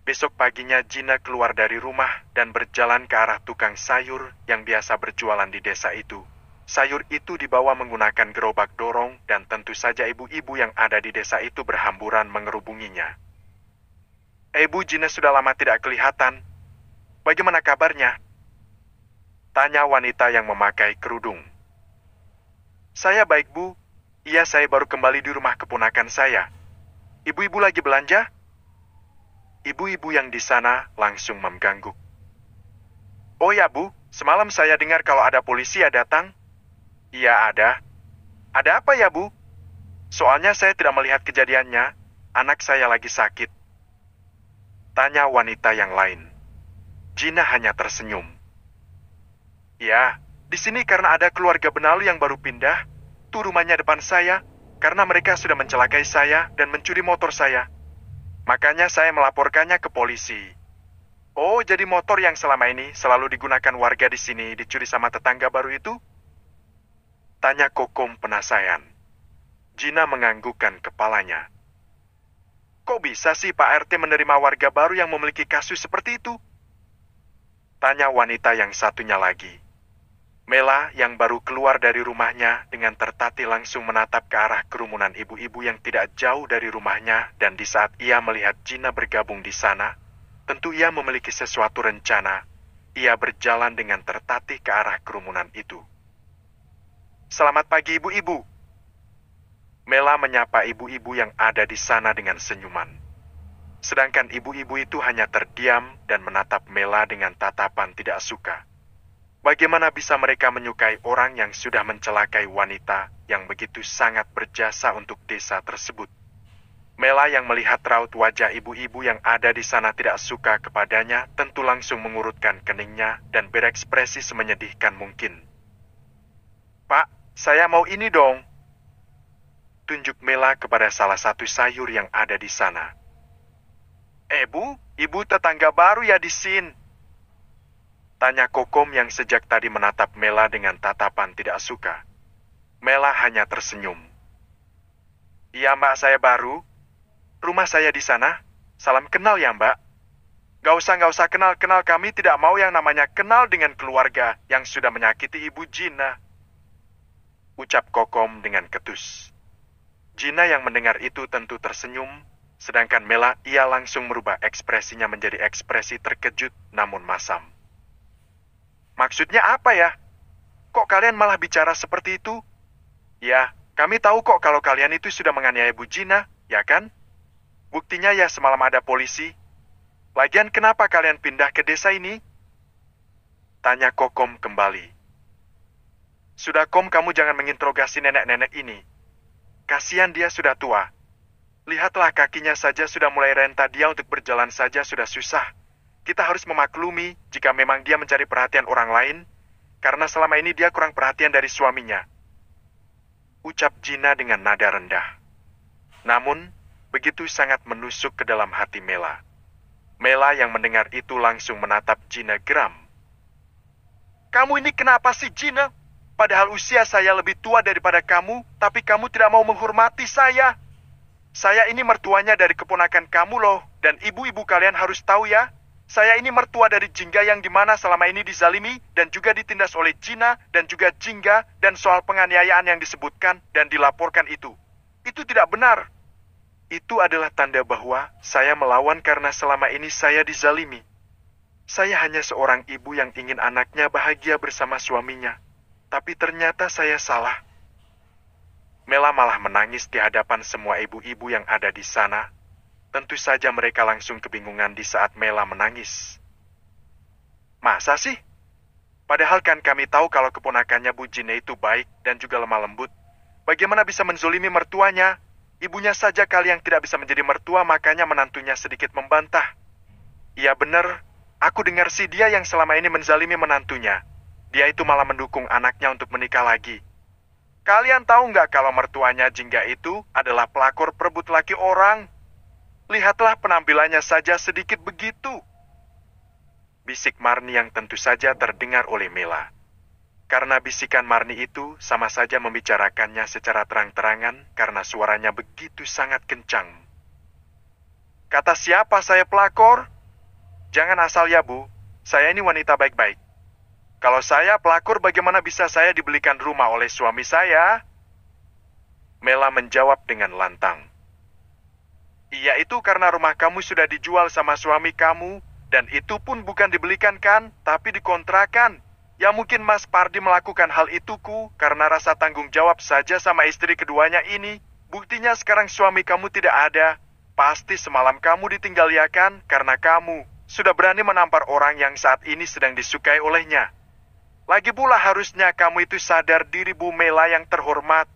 Besok paginya Gina keluar dari rumah dan berjalan ke arah tukang sayur yang biasa berjualan di desa itu. Sayur itu dibawa menggunakan gerobak dorong dan tentu saja ibu-ibu yang ada di desa itu berhamburan mengerubunginya. Ibu, Gina sudah lama tidak kelihatan. Bagaimana kabarnya? Tanya wanita yang memakai kerudung. Saya baik, Bu. Iya, saya baru kembali di rumah keponakan saya. Ibu-ibu lagi belanja? Ibu-ibu yang di sana langsung mengganggu. Oh ya, Bu, semalam saya dengar kalau ada polisi ya datang. Iya, ada. Ada apa ya, Bu? Soalnya saya tidak melihat kejadiannya. Anak saya lagi sakit. Tanya wanita yang lain. Gina hanya tersenyum. Ya, di sini karena ada keluarga Benalu yang baru pindah. Tuh rumahnya depan saya, karena mereka sudah mencelakai saya dan mencuri motor saya. Makanya saya melaporkannya ke polisi. Oh, jadi motor yang selama ini selalu digunakan warga di sini dicuri sama tetangga baru itu? Tanya Kokom penasaran. Gina menganggukkan kepalanya. Kok bisa sih Pak RT menerima warga baru yang memiliki kasus seperti itu? Tanya wanita yang satunya lagi. Mela yang baru keluar dari rumahnya dengan tertatih langsung menatap ke arah kerumunan ibu-ibu yang tidak jauh dari rumahnya, dan di saat ia melihat Gina bergabung di sana, tentu ia memiliki sesuatu rencana. Ia berjalan dengan tertatih ke arah kerumunan itu. Selamat pagi ibu-ibu. Mela menyapa ibu-ibu yang ada di sana dengan senyuman. Sedangkan ibu-ibu itu hanya terdiam dan menatap Mela dengan tatapan tidak suka. Bagaimana bisa mereka menyukai orang yang sudah mencelakai wanita yang begitu sangat berjasa untuk desa tersebut? Mela yang melihat raut wajah ibu-ibu yang ada di sana tidak suka kepadanya, tentu langsung mengurutkan keningnya dan berekspresi semenyedihkan mungkin. Pak, saya mau ini dong. Tunjuk Mela kepada salah satu sayur yang ada di sana. Bu, ibu tetangga baru ya di sini? Tanya Kokom yang sejak tadi menatap Mela dengan tatapan tidak suka. Mela hanya tersenyum. Iya mbak, saya baru. Rumah saya di sana. Salam kenal ya mbak. Gak usah kenal-kenal, kami tidak mau yang namanya kenal dengan keluarga yang sudah menyakiti ibu Gina. Ucap Kokom dengan ketus. Gina yang mendengar itu tentu tersenyum, sedangkan Mela ia langsung merubah ekspresinya menjadi ekspresi terkejut namun masam. Maksudnya apa ya? Kok kalian malah bicara seperti itu? Ya, kami tahu kok kalau kalian itu sudah menganiaya Bu Gina, ya kan? Buktinya ya semalam ada polisi. Lagian kenapa kalian pindah ke desa ini? Tanya Kokom kembali. Sudah Kom, kamu jangan menginterogasi nenek-nenek ini. Kasihan dia sudah tua. Lihatlah kakinya saja sudah mulai renta, dia untuk berjalan saja sudah susah. Kita harus memaklumi jika memang dia mencari perhatian orang lain, karena selama ini dia kurang perhatian dari suaminya. Ucap Gina dengan nada rendah. Namun, begitu sangat menusuk ke dalam hati Mela. Mela yang mendengar itu langsung menatap Gina geram. Kamu ini kenapa sih Gina? Padahal usia saya lebih tua daripada kamu, tapi kamu tidak mau menghormati saya. Saya ini mertuanya dari keponakan kamu loh, dan ibu-ibu kalian harus tahu ya. Saya ini mertua dari Jingga yang dimana selama ini dizalimi dan juga ditindas oleh Gina dan juga Jingga, dan soal penganiayaan yang disebutkan dan dilaporkan itu. Itu tidak benar. Itu adalah tanda bahwa saya melawan karena selama ini saya dizalimi. Saya hanya seorang ibu yang ingin anaknya bahagia bersama suaminya. Tapi ternyata saya salah. Mela malah menangis di hadapan semua ibu-ibu yang ada di sana. Tentu saja mereka langsung kebingungan di saat Mela menangis. Masa sih? Padahal kan kami tahu kalau keponakannya Bu Gina itu baik dan juga lemah lembut. bagaimana bisa menzolimi mertuanya? Ibunya saja kali yang tidak bisa menjadi mertua, makanya menantunya sedikit membantah. Iya benar, aku dengar sih dia yang selama ini menzalimi menantunya. Dia itu malah mendukung anaknya untuk menikah lagi. Kalian tahu nggak kalau mertuanya Jingga itu adalah pelakor perebut laki orang? Lihatlah penampilannya saja sedikit begitu. Bisik Marni yang tentu saja terdengar oleh Mela. Karena bisikan Marni itu sama saja membicarakannya secara terang-terangan karena suaranya begitu sangat kencang. Kata siapa saya pelakor? Jangan asal ya Bu, saya ini wanita baik-baik. Kalau saya pelakor bagaimana bisa saya dibelikan rumah oleh suami saya? Mela menjawab dengan lantang. Iya itu karena rumah kamu sudah dijual sama suami kamu, dan itu pun bukan dibelikan kan, tapi dikontrakan. Ya mungkin Mas Pardi melakukan hal itu karena rasa tanggung jawab saja sama istri keduanya ini. Buktinya sekarang suami kamu tidak ada. Pasti semalam kamu ditinggal ya kan, karena kamu sudah berani menampar orang yang saat ini sedang disukai olehnya. Lagi pula harusnya kamu itu sadar diri Bu Mela yang terhormat.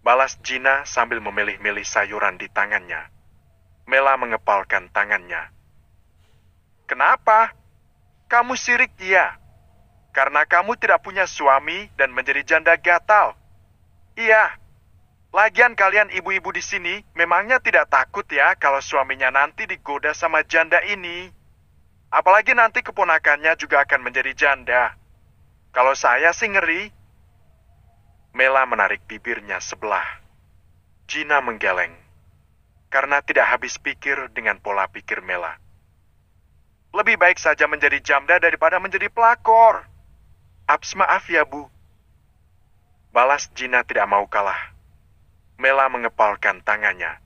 Balas Gina sambil memilih-milih sayuran di tangannya. Mela mengepalkan tangannya. Kenapa? Kamu sirik ya? Karena kamu tidak punya suami dan menjadi janda gatal. Iya. Lagian kalian ibu-ibu di sini memangnya tidak takut ya kalau suaminya nanti digoda sama janda ini. Apalagi nanti keponakannya juga akan menjadi janda. Kalau saya sih ngeri. Mela menarik bibirnya sebelah. Gina menggeleng. Karena tidak habis pikir dengan pola pikir Mela. Lebih baik saja menjadi janda daripada menjadi pelakor. Maaf ya Bu. Balas Gina tidak mau kalah. Mela mengepalkan tangannya.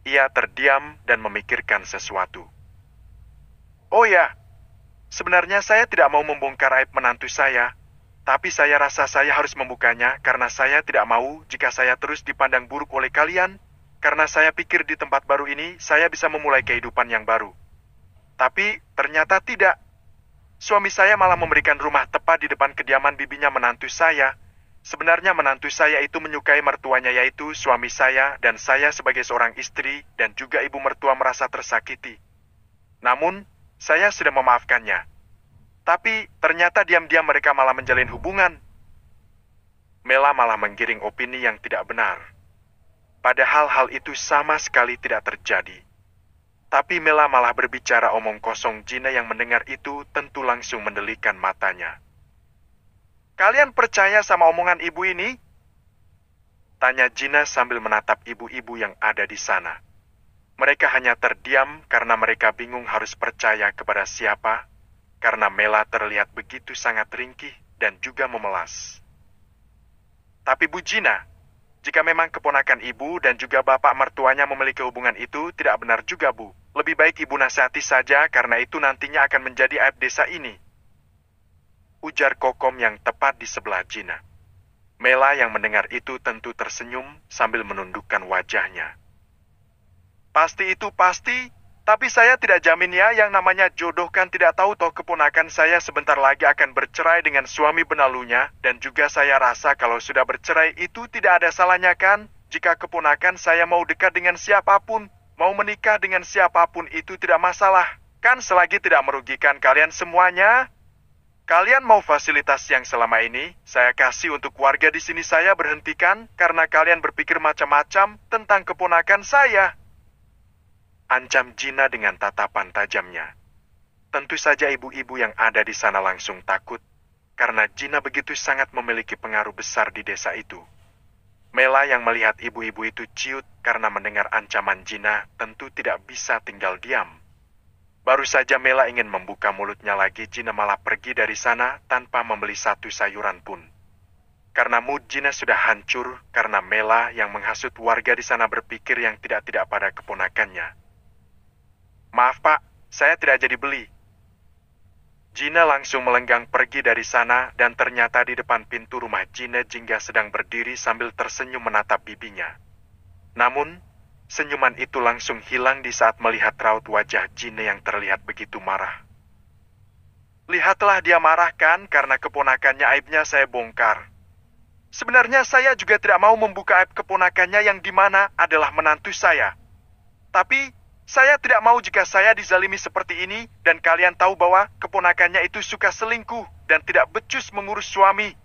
Ia terdiam dan memikirkan sesuatu. Oh ya, sebenarnya saya tidak mau membongkar aib menantu saya. Tapi saya rasa saya harus membukanya karena saya tidak mau jika saya terus dipandang buruk oleh kalian. Karena saya pikir di tempat baru ini saya bisa memulai kehidupan yang baru. Tapi ternyata tidak. Suami saya malah memberikan rumah tepat di depan kediaman bibinya menantu saya. Sebenarnya menantu saya itu menyukai mertuanya yaitu suami saya dan saya sebagai seorang istri dan juga ibu mertua merasa tersakiti. Namun, saya sudah memaafkannya. Tapi ternyata diam-diam mereka malah menjalin hubungan. Mela malah menggiring opini yang tidak benar. Padahal hal itu sama sekali tidak terjadi. Tapi Mela malah berbicara omong kosong. Gina yang mendengar itu tentu langsung mendelikan matanya. Kalian percaya sama omongan ibu ini? Tanya Gina sambil menatap ibu-ibu yang ada di sana. Mereka hanya terdiam karena mereka bingung harus percaya kepada siapa, karena Mela terlihat begitu sangat ringkih dan juga memelas. Tapi Bu Gina, jika memang keponakan ibu dan juga bapak mertuanya memiliki hubungan itu, tidak benar juga Bu. Lebih baik ibu nasihati saja karena itu nantinya akan menjadi aib desa ini. Ujar Kokom yang tepat di sebelah Gina. Mela yang mendengar itu tentu tersenyum sambil menundukkan wajahnya. Pasti itu pasti, tapi saya tidak jamin ya yang namanya jodoh kan tidak tahu toh keponakan saya sebentar lagi akan bercerai dengan suami benalunya dan juga saya rasa kalau sudah bercerai itu tidak ada salahnya kan jika keponakan saya mau dekat dengan siapapun, mau menikah dengan siapapun itu tidak masalah, kan selagi tidak merugikan kalian semuanya. Kalian mau fasilitas yang selama ini saya kasih untuk warga di sini saya berhentikan karena kalian berpikir macam-macam tentang keponakan saya. Ancam Gina dengan tatapan tajamnya. Tentu saja ibu-ibu yang ada di sana langsung takut, karena Gina begitu sangat memiliki pengaruh besar di desa itu. Mela yang melihat ibu-ibu itu ciut karena mendengar ancaman Gina tentu tidak bisa tinggal diam. Baru saja Mela ingin membuka mulutnya lagi, Gina malah pergi dari sana tanpa membeli satu sayuran pun. Karena mood Gina sudah hancur karena Mela yang menghasut warga di sana berpikir yang tidak-tidak pada keponakannya. Maaf Pak, saya tidak jadi beli. Gina langsung melenggang pergi dari sana dan ternyata di depan pintu rumah Gina Jingga sedang berdiri sambil tersenyum menatap bibinya. Namun, senyuman itu langsung hilang di saat melihat raut wajah Gina yang terlihat begitu marah. Lihatlah dia marah kan karena keponakannya aibnya saya bongkar. Sebenarnya saya juga tidak mau membuka aib keponakannya yang di mana adalah menantu saya. Tapi, saya tidak mau jika saya dizalimi seperti ini dan kalian tahu bahwa keponakannya itu suka selingkuh dan tidak becus mengurus suami.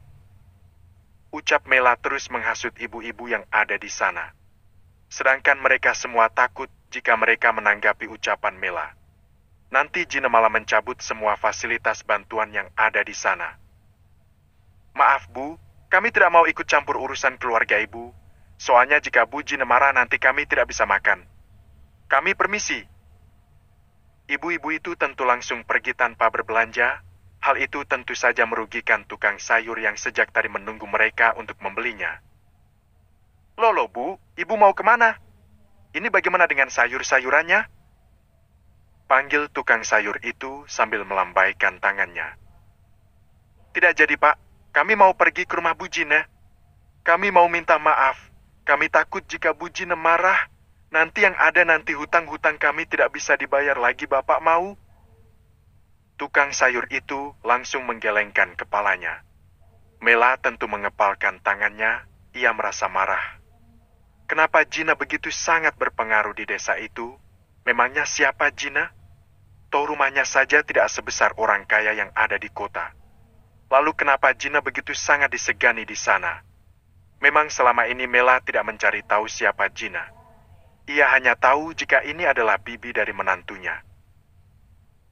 Ucap Mela terus menghasut ibu-ibu yang ada di sana. Sedangkan mereka semua takut jika mereka menanggapi ucapan Mela. Nanti Gina malah mencabut semua fasilitas bantuan yang ada di sana. Maaf Bu, kami tidak mau ikut campur urusan keluarga Ibu. Soalnya jika Bu Gina marah nanti kami tidak bisa makan. Kami permisi. Ibu-ibu itu tentu langsung pergi tanpa berbelanja. Hal itu tentu saja merugikan tukang sayur yang sejak tadi menunggu mereka untuk membelinya. Loh Bu, Ibu mau kemana? Ini bagaimana dengan sayur-sayurannya? Panggil tukang sayur itu sambil melambaikan tangannya. Tidak jadi Pak, kami mau pergi ke rumah Bu Gina. Kami mau minta maaf. Kami takut jika Bu Gina marah. Nanti yang ada nanti hutang-hutang kami tidak bisa dibayar lagi Bapak mau. Tukang sayur itu langsung menggelengkan kepalanya. Mela tentu mengepalkan tangannya, ia merasa marah. Kenapa Gina begitu sangat berpengaruh di desa itu? Memangnya siapa Gina? Toh rumahnya saja tidak sebesar orang kaya yang ada di kota. Lalu kenapa Gina begitu sangat disegani di sana? Memang selama ini Mela tidak mencari tahu siapa Gina. Ia hanya tahu jika ini adalah bibi dari menantunya.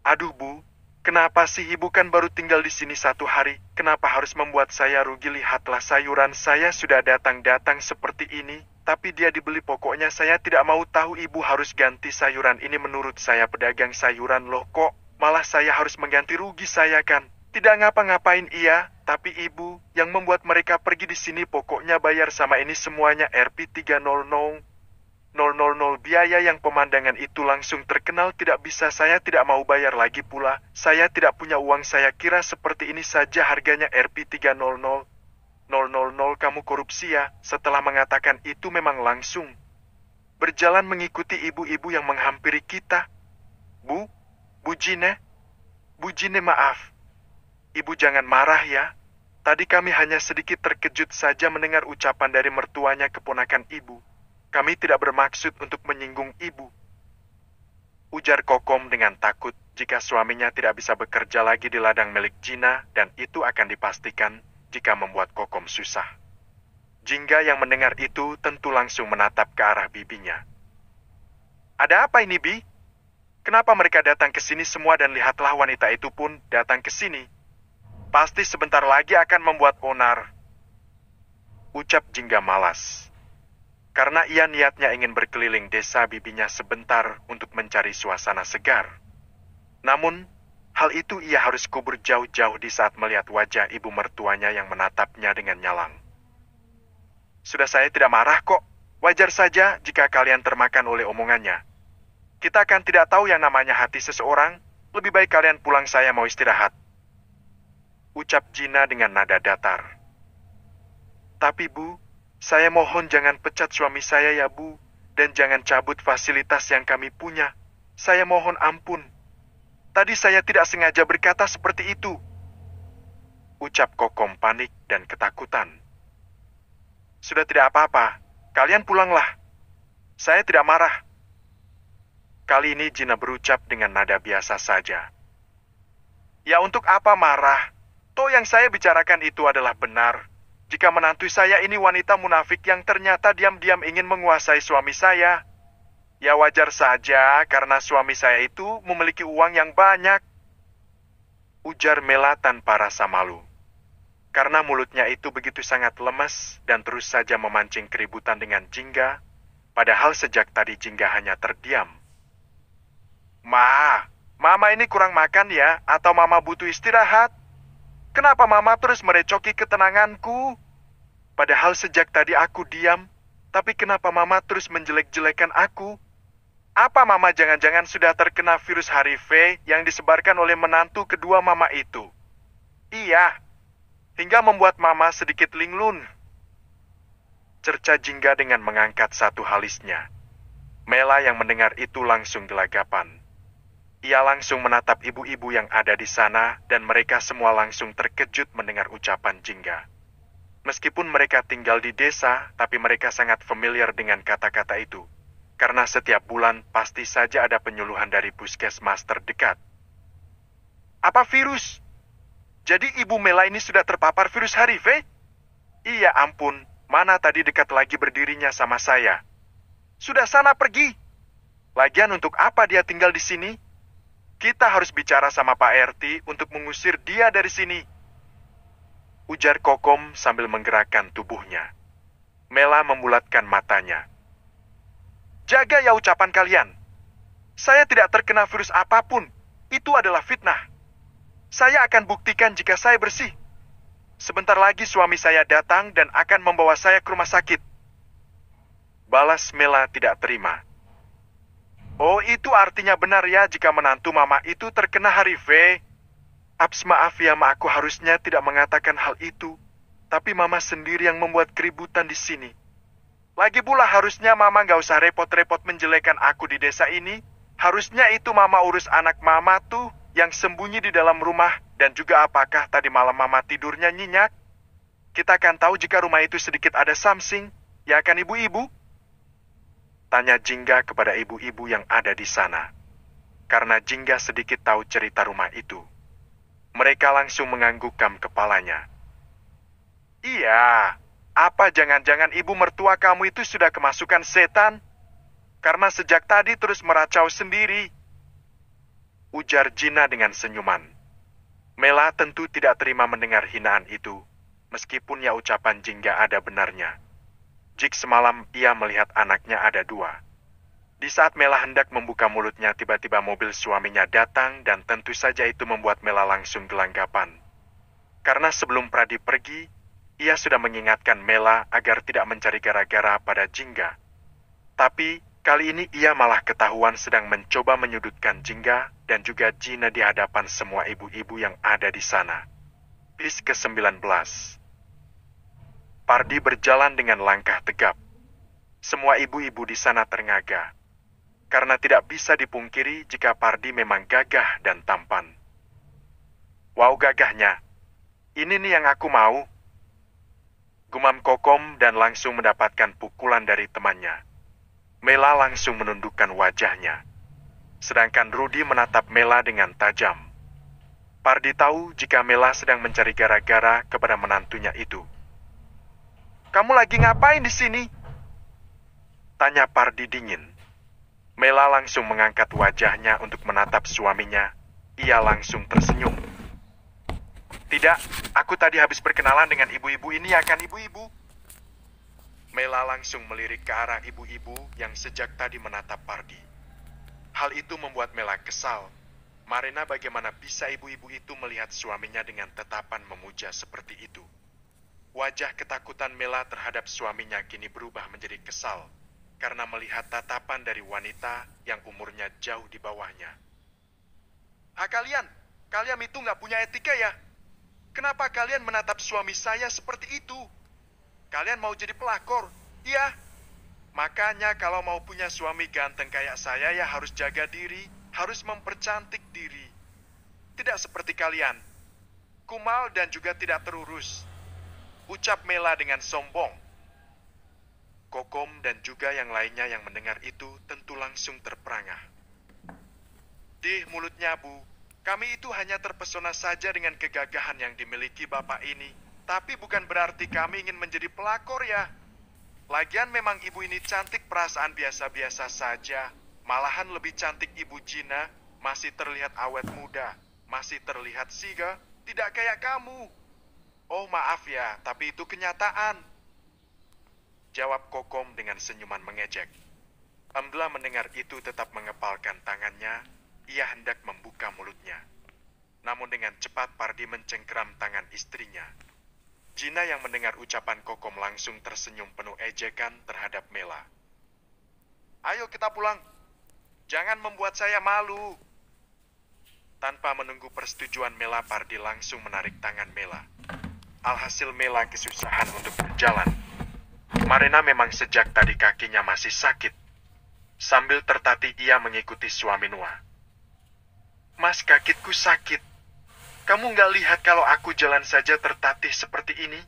Aduh Bu, kenapa sih Ibu kan baru tinggal di sini 1 hari? Kenapa harus membuat saya rugi? Lihatlah sayuran saya sudah datang-datang seperti ini. Tapi dia dibeli, pokoknya saya tidak mau tahu Ibu harus ganti sayuran ini. Menurut saya pedagang sayuran loh kok. Malah saya harus mengganti rugi saya kan. Tidak ngapa-ngapain iya, tapi Ibu yang membuat mereka pergi di sini. Pokoknya bayar sama ini semuanya Rp300.000 biaya yang pemandangan itu langsung terkenal tidak bisa, saya tidak mau bayar lagi pula. Saya tidak punya uang, saya kira seperti ini saja harganya Rp300.000. Kamu korupsi ya. Setelah mengatakan itu memang langsung berjalan mengikuti ibu-ibu yang menghampiri kita. Bu Gina maaf. Ibu jangan marah ya. Tadi kami hanya sedikit terkejut saja mendengar ucapan dari mertuanya keponakan Ibu. Kami tidak bermaksud untuk menyinggung Ibu. Ujar Kokom dengan takut jika suaminya tidak bisa bekerja lagi di ladang milik Gina dan itu akan dipastikan jika membuat Kokom susah. Jingga yang mendengar itu tentu langsung menatap ke arah bibinya. Ada apa ini, Bi? Kenapa mereka datang ke sini semua dan lihatlah wanita itu pun datang ke sini? Pasti sebentar lagi akan membuat onar. Ucap Jingga malas. Karena ia niatnya ingin berkeliling desa bibinya sebentar untuk mencari suasana segar. Namun, hal itu ia harus kubur jauh-jauh di saat melihat wajah ibu mertuanya yang menatapnya dengan nyalang. Sudah, saya tidak marah kok. Wajar saja jika kalian termakan oleh omongannya. Kita kan tidak tahu yang namanya hati seseorang. Lebih baik kalian pulang, saya mau istirahat. Ucap Gina dengan nada datar. Tapi Bu, saya mohon jangan pecat suami saya ya Bu, dan jangan cabut fasilitas yang kami punya. Saya mohon ampun. Tadi saya tidak sengaja berkata seperti itu. Ucap Kokom panik dan ketakutan. Sudah, tidak apa-apa, kalian pulanglah. Saya tidak marah. Kali ini Gina berucap dengan nada biasa saja. Ya untuk apa marah? Toh yang saya bicarakan itu adalah benar. Jika menantu saya ini wanita munafik yang ternyata diam-diam ingin menguasai suami saya. Ya wajar saja karena suami saya itu memiliki uang yang banyak. Ujar Mela tanpa rasa malu. Karena mulutnya itu begitu sangat lemas dan terus saja memancing keributan dengan Jingga. Padahal sejak tadi Jingga hanya terdiam. Mama ini kurang makan ya? Atau Mama butuh istirahat? Kenapa Mama terus merecoki ketenanganku? Padahal sejak tadi aku diam, tapi kenapa Mama terus menjelek-jelekan aku? Apa Mama jangan-jangan sudah terkena virus HIV yang disebarkan oleh menantu kedua Mama itu? Iya, hingga membuat Mama sedikit linglung. Cerca Jingga dengan mengangkat satu alisnya. Mela yang mendengar itu langsung gelagapan. Ia langsung menatap ibu-ibu yang ada di sana dan mereka semua langsung terkejut mendengar ucapan Jingga. Meskipun mereka tinggal di desa, tapi mereka sangat familiar dengan kata-kata itu. Karena setiap bulan pasti saja ada penyuluhan dari puskesmas terdekat. Apa virus? Jadi Ibu Mela ini sudah terpapar virus HIV? Iya ampun, mana tadi dekat lagi berdirinya sama saya. Sudah sana pergi. Lagian untuk apa dia tinggal di sini? Kita harus bicara sama Pak RT untuk mengusir dia dari sini. Ujar Kokom sambil menggerakkan tubuhnya. Mela membulatkan matanya. Jaga ya ucapan kalian. Saya tidak terkena virus apapun. Itu adalah fitnah. Saya akan buktikan jika saya bersih. Sebentar lagi suami saya datang dan akan membawa saya ke rumah sakit. Balas Mela tidak terima. Oh, itu artinya benar ya jika menantu mama itu terkena HIV. Abs, maaf ya, aku harusnya tidak mengatakan hal itu. Tapi mama sendiri yang membuat keributan di sini. Lagi pula harusnya mama nggak usah repot-repot menjelekan aku di desa ini. Harusnya itu mama urus anak mama tuh yang sembunyi di dalam rumah. Dan juga apakah tadi malam mama tidurnya nyenyak? Kita akan tahu jika rumah itu sedikit ada something. Ya kan ibu-ibu? Tanya Jingga kepada ibu-ibu yang ada di sana. Karena Jingga sedikit tahu cerita rumah itu. Mereka langsung menganggukkan kepalanya. Iya, apa jangan-jangan ibu mertua kamu itu sudah kemasukan setan? Karena sejak tadi terus meracau sendiri. Ujar Jina dengan senyuman. Mela tentu tidak terima mendengar hinaan itu, meskipun ya ucapan Jingga ada benarnya. Jik semalam ia melihat anaknya ada dua. Di saat Mela hendak membuka mulutnya, tiba-tiba mobil suaminya datang dan tentu saja itu membuat Mela langsung gelanggapan. Karena sebelum Pradi pergi, ia sudah mengingatkan Mela agar tidak mencari gara-gara pada Jingga. Tapi kali ini ia malah ketahuan sedang mencoba menyudutkan Jingga dan juga Jina di hadapan semua ibu-ibu yang ada di sana. Bis ke-19. Pardi berjalan dengan langkah tegap. Semua ibu-ibu di sana terngagah. Karena tidak bisa dipungkiri jika Pardi memang gagah dan tampan. Wow, gagahnya. Ini nih yang aku mau. Gumam Kokom dan langsung mendapatkan pukulan dari temannya. Mela langsung menundukkan wajahnya. Sedangkan Rudi menatap Mela dengan tajam. Pardi tahu jika Mela sedang mencari gara-gara kepada menantunya itu. Kamu lagi ngapain di sini? Tanya Pardi dingin. Mela langsung mengangkat wajahnya untuk menatap suaminya. Ia langsung tersenyum. Tidak, aku tadi habis berkenalan dengan ibu-ibu ini ya kan ibu-ibu? Mela langsung melirik ke arah ibu-ibu yang sejak tadi menatap Pardi. Hal itu membuat Mela kesal. Marina bagaimana bisa ibu-ibu itu melihat suaminya dengan tatapan memuja seperti itu. Wajah ketakutan Mela terhadap suaminya kini berubah menjadi kesal. Karena melihat tatapan dari wanita yang umurnya jauh di bawahnya. Kalian itu nggak punya etika ya? Kenapa kalian menatap suami saya seperti itu? Kalian mau jadi pelakor, iya? Makanya kalau mau punya suami ganteng kayak saya ya harus jaga diri, harus mempercantik diri. Tidak seperti kalian, kumal dan juga tidak terurus. Ucap Mela dengan sombong. Kokom dan juga yang lainnya yang mendengar itu tentu langsung terperangah. Di mulutnya Bu, kami itu hanya terpesona saja dengan kegagahan yang dimiliki Bapak ini. Tapi bukan berarti kami ingin menjadi pelakor ya. Lagian memang ibu ini cantik, perasaan biasa-biasa saja. Malahan lebih cantik Ibu Jina, masih terlihat awet muda. Masih terlihat siga, tidak kayak kamu. Oh maaf ya, tapi itu kenyataan. Jawab Kokom dengan senyuman mengejek. Amdla mendengar itu tetap mengepalkan tangannya. Ia hendak membuka mulutnya. Namun dengan cepat Pardi mencengkeram tangan istrinya. Jina yang mendengar ucapan Kokom langsung tersenyum penuh ejekan terhadap Mela. Ayo kita pulang. Jangan membuat saya malu. Tanpa menunggu persetujuan Mela, Pardi langsung menarik tangan Mela. Alhasil Mela kesusahan untuk berjalan. Marina memang sejak tadi kakinya masih sakit. Sambil tertatih ia mengikuti suami Nua. Mas, kakiku sakit. Kamu nggak lihat kalau aku jalan saja tertatih seperti ini?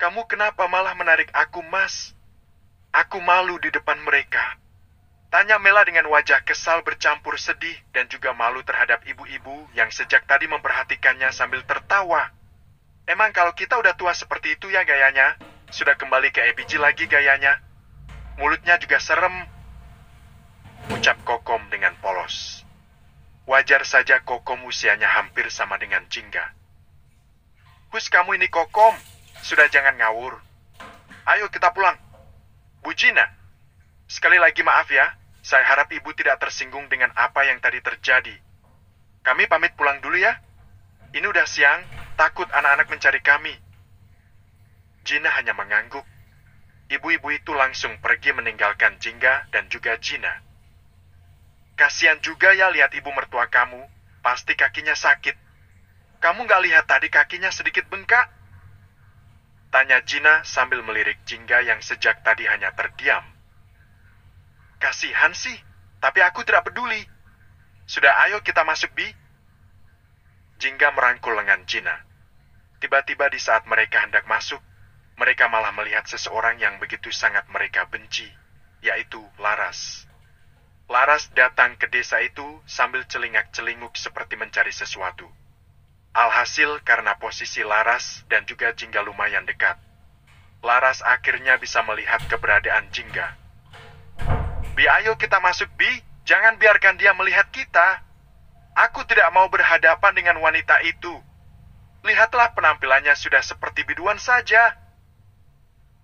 Kamu kenapa malah menarik aku, Mas? Aku malu di depan mereka. Tanya Mela dengan wajah kesal bercampur sedih dan juga malu terhadap ibu-ibu yang sejak tadi memperhatikannya sambil tertawa. Emang kalau kita udah tua seperti itu ya gayanya? Sudah kembali ke Ebiji lagi gayanya. Mulutnya juga serem. Ucap Kokom dengan polos. Wajar saja Kokom usianya hampir sama dengan Jingga. Hus, kamu ini Kokom. Sudah jangan ngawur. Ayo kita pulang. Bu Jina, sekali lagi maaf ya. Saya harap ibu tidak tersinggung dengan apa yang tadi terjadi. Kami pamit pulang dulu ya. Ini udah siang, takut anak-anak mencari kami. Jina hanya mengangguk. Ibu-ibu itu langsung pergi meninggalkan Jingga dan juga Jina. Kasian juga ya lihat ibu mertua kamu, pasti kakinya sakit. Kamu nggak lihat tadi kakinya sedikit bengkak? Tanya Jina sambil melirik Jingga yang sejak tadi hanya terdiam. Kasihan sih, tapi aku tidak peduli. Sudah, ayo kita masuk, Bi. Jingga merangkul lengan Jina. Tiba-tiba di saat mereka hendak masuk, mereka malah melihat seseorang yang begitu sangat mereka benci, yaitu Laras. Laras datang ke desa itu sambil celingak-celinguk seperti mencari sesuatu. Alhasil karena posisi Laras dan juga Jingga lumayan dekat, Laras akhirnya bisa melihat keberadaan Jingga. Bi, ayo kita masuk, Bi. Jangan biarkan dia melihat kita. Aku tidak mau berhadapan dengan wanita itu. Lihatlah penampilannya sudah seperti biduan saja.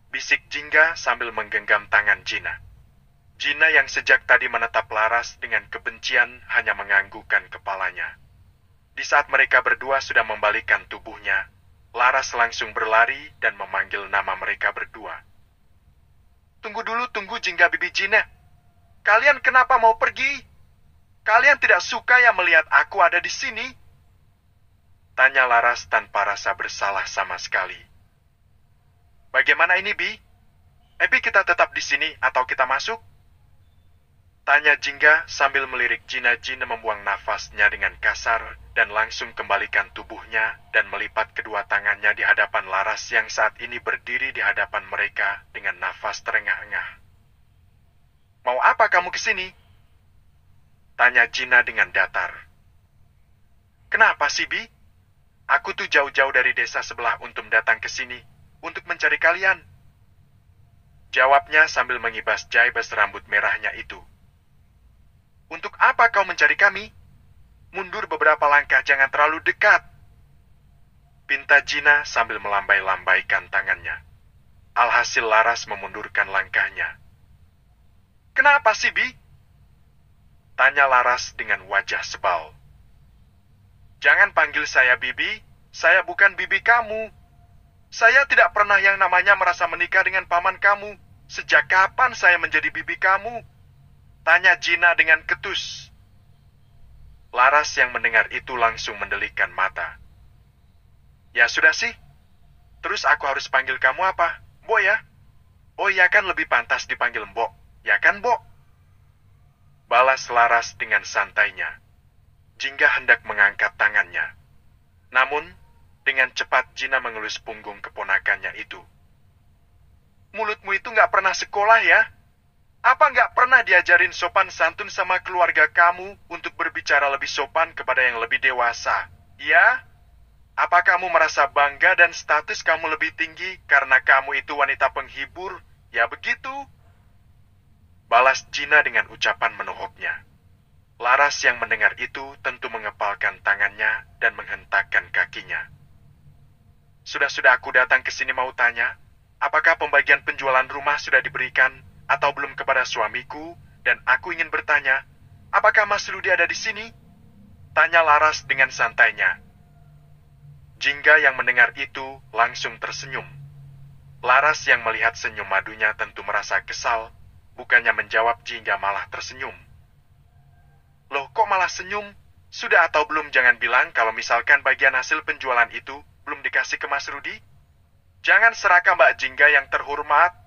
Bisik Jingga sambil menggenggam tangan Jina. Jina yang sejak tadi menatap Laras dengan kebencian hanya menganggukkan kepalanya. Di saat mereka berdua sudah membalikkan tubuhnya, Laras langsung berlari dan memanggil nama mereka berdua. Tunggu dulu, tunggu Jingga Bibi Jina. Kalian kenapa mau pergi? Kalian tidak suka ya melihat aku ada di sini? Tanya Laras tanpa rasa bersalah sama sekali. Bagaimana ini, Bi? Bi, kita tetap di sini atau kita masuk? Tanya Jingga sambil melirik Jina. Jina membuang nafasnya dengan kasar dan langsung kembalikan tubuhnya dan melipat kedua tangannya di hadapan Laras yang saat ini berdiri di hadapan mereka dengan nafas terengah-engah. Mau apa kamu ke sini? Tanya Jina dengan datar. Kenapa sih, Bi? Aku tuh jauh-jauh dari desa sebelah untuk datang ke sini untuk mencari kalian. Jawabnya sambil mengibas jaibas rambut merahnya itu. Untuk apa kau mencari kami? Mundur beberapa langkah, jangan terlalu dekat. Pinta Jina sambil melambai-lambaikan tangannya. Alhasil Laras memundurkan langkahnya. Kenapa sih, Bi? Tanya Laras dengan wajah sebal. Jangan panggil saya Bibi, saya bukan bibi kamu. Saya tidak pernah yang namanya merasa menikah dengan paman kamu. Sejak kapan saya menjadi bibi kamu? Tanya Jina dengan ketus. Laras yang mendengar itu langsung mendelikkan mata. Ya sudah sih. Terus aku harus panggil kamu apa? Mbok ya? Oh iya kan lebih pantas dipanggil Mbok. Ya kan, Mbok? Balas Laras dengan santainya. Jingga hendak mengangkat tangannya. Namun, dengan cepat Jina mengelus punggung keponakannya itu. Mulutmu itu nggak pernah sekolah ya? Apa nggak pernah diajarin sopan santun sama keluarga kamu untuk berbicara lebih sopan kepada yang lebih dewasa? Ya? Apa kamu merasa bangga dan status kamu lebih tinggi karena kamu itu wanita penghibur? Ya begitu. Balas Jina dengan ucapan menohoknya. Laras yang mendengar itu tentu mengepalkan tangannya dan menghentakkan kakinya. Sudah aku datang ke sini mau tanya, apakah pembagian penjualan rumah sudah diberikan atau belum kepada suamiku? Dan aku ingin bertanya, apakah Mas Rudi ada di sini? Tanya Laras dengan santainya. Jingga yang mendengar itu langsung tersenyum. Laras yang melihat senyum madunya tentu merasa kesal. Bukannya menjawab, Jingga malah tersenyum. Loh, kok malah senyum? Sudah atau belum jangan bilang kalau misalkan bagian hasil penjualan itu belum dikasih ke Mas Rudi? Jangan serakah Mbak Jingga yang terhormat.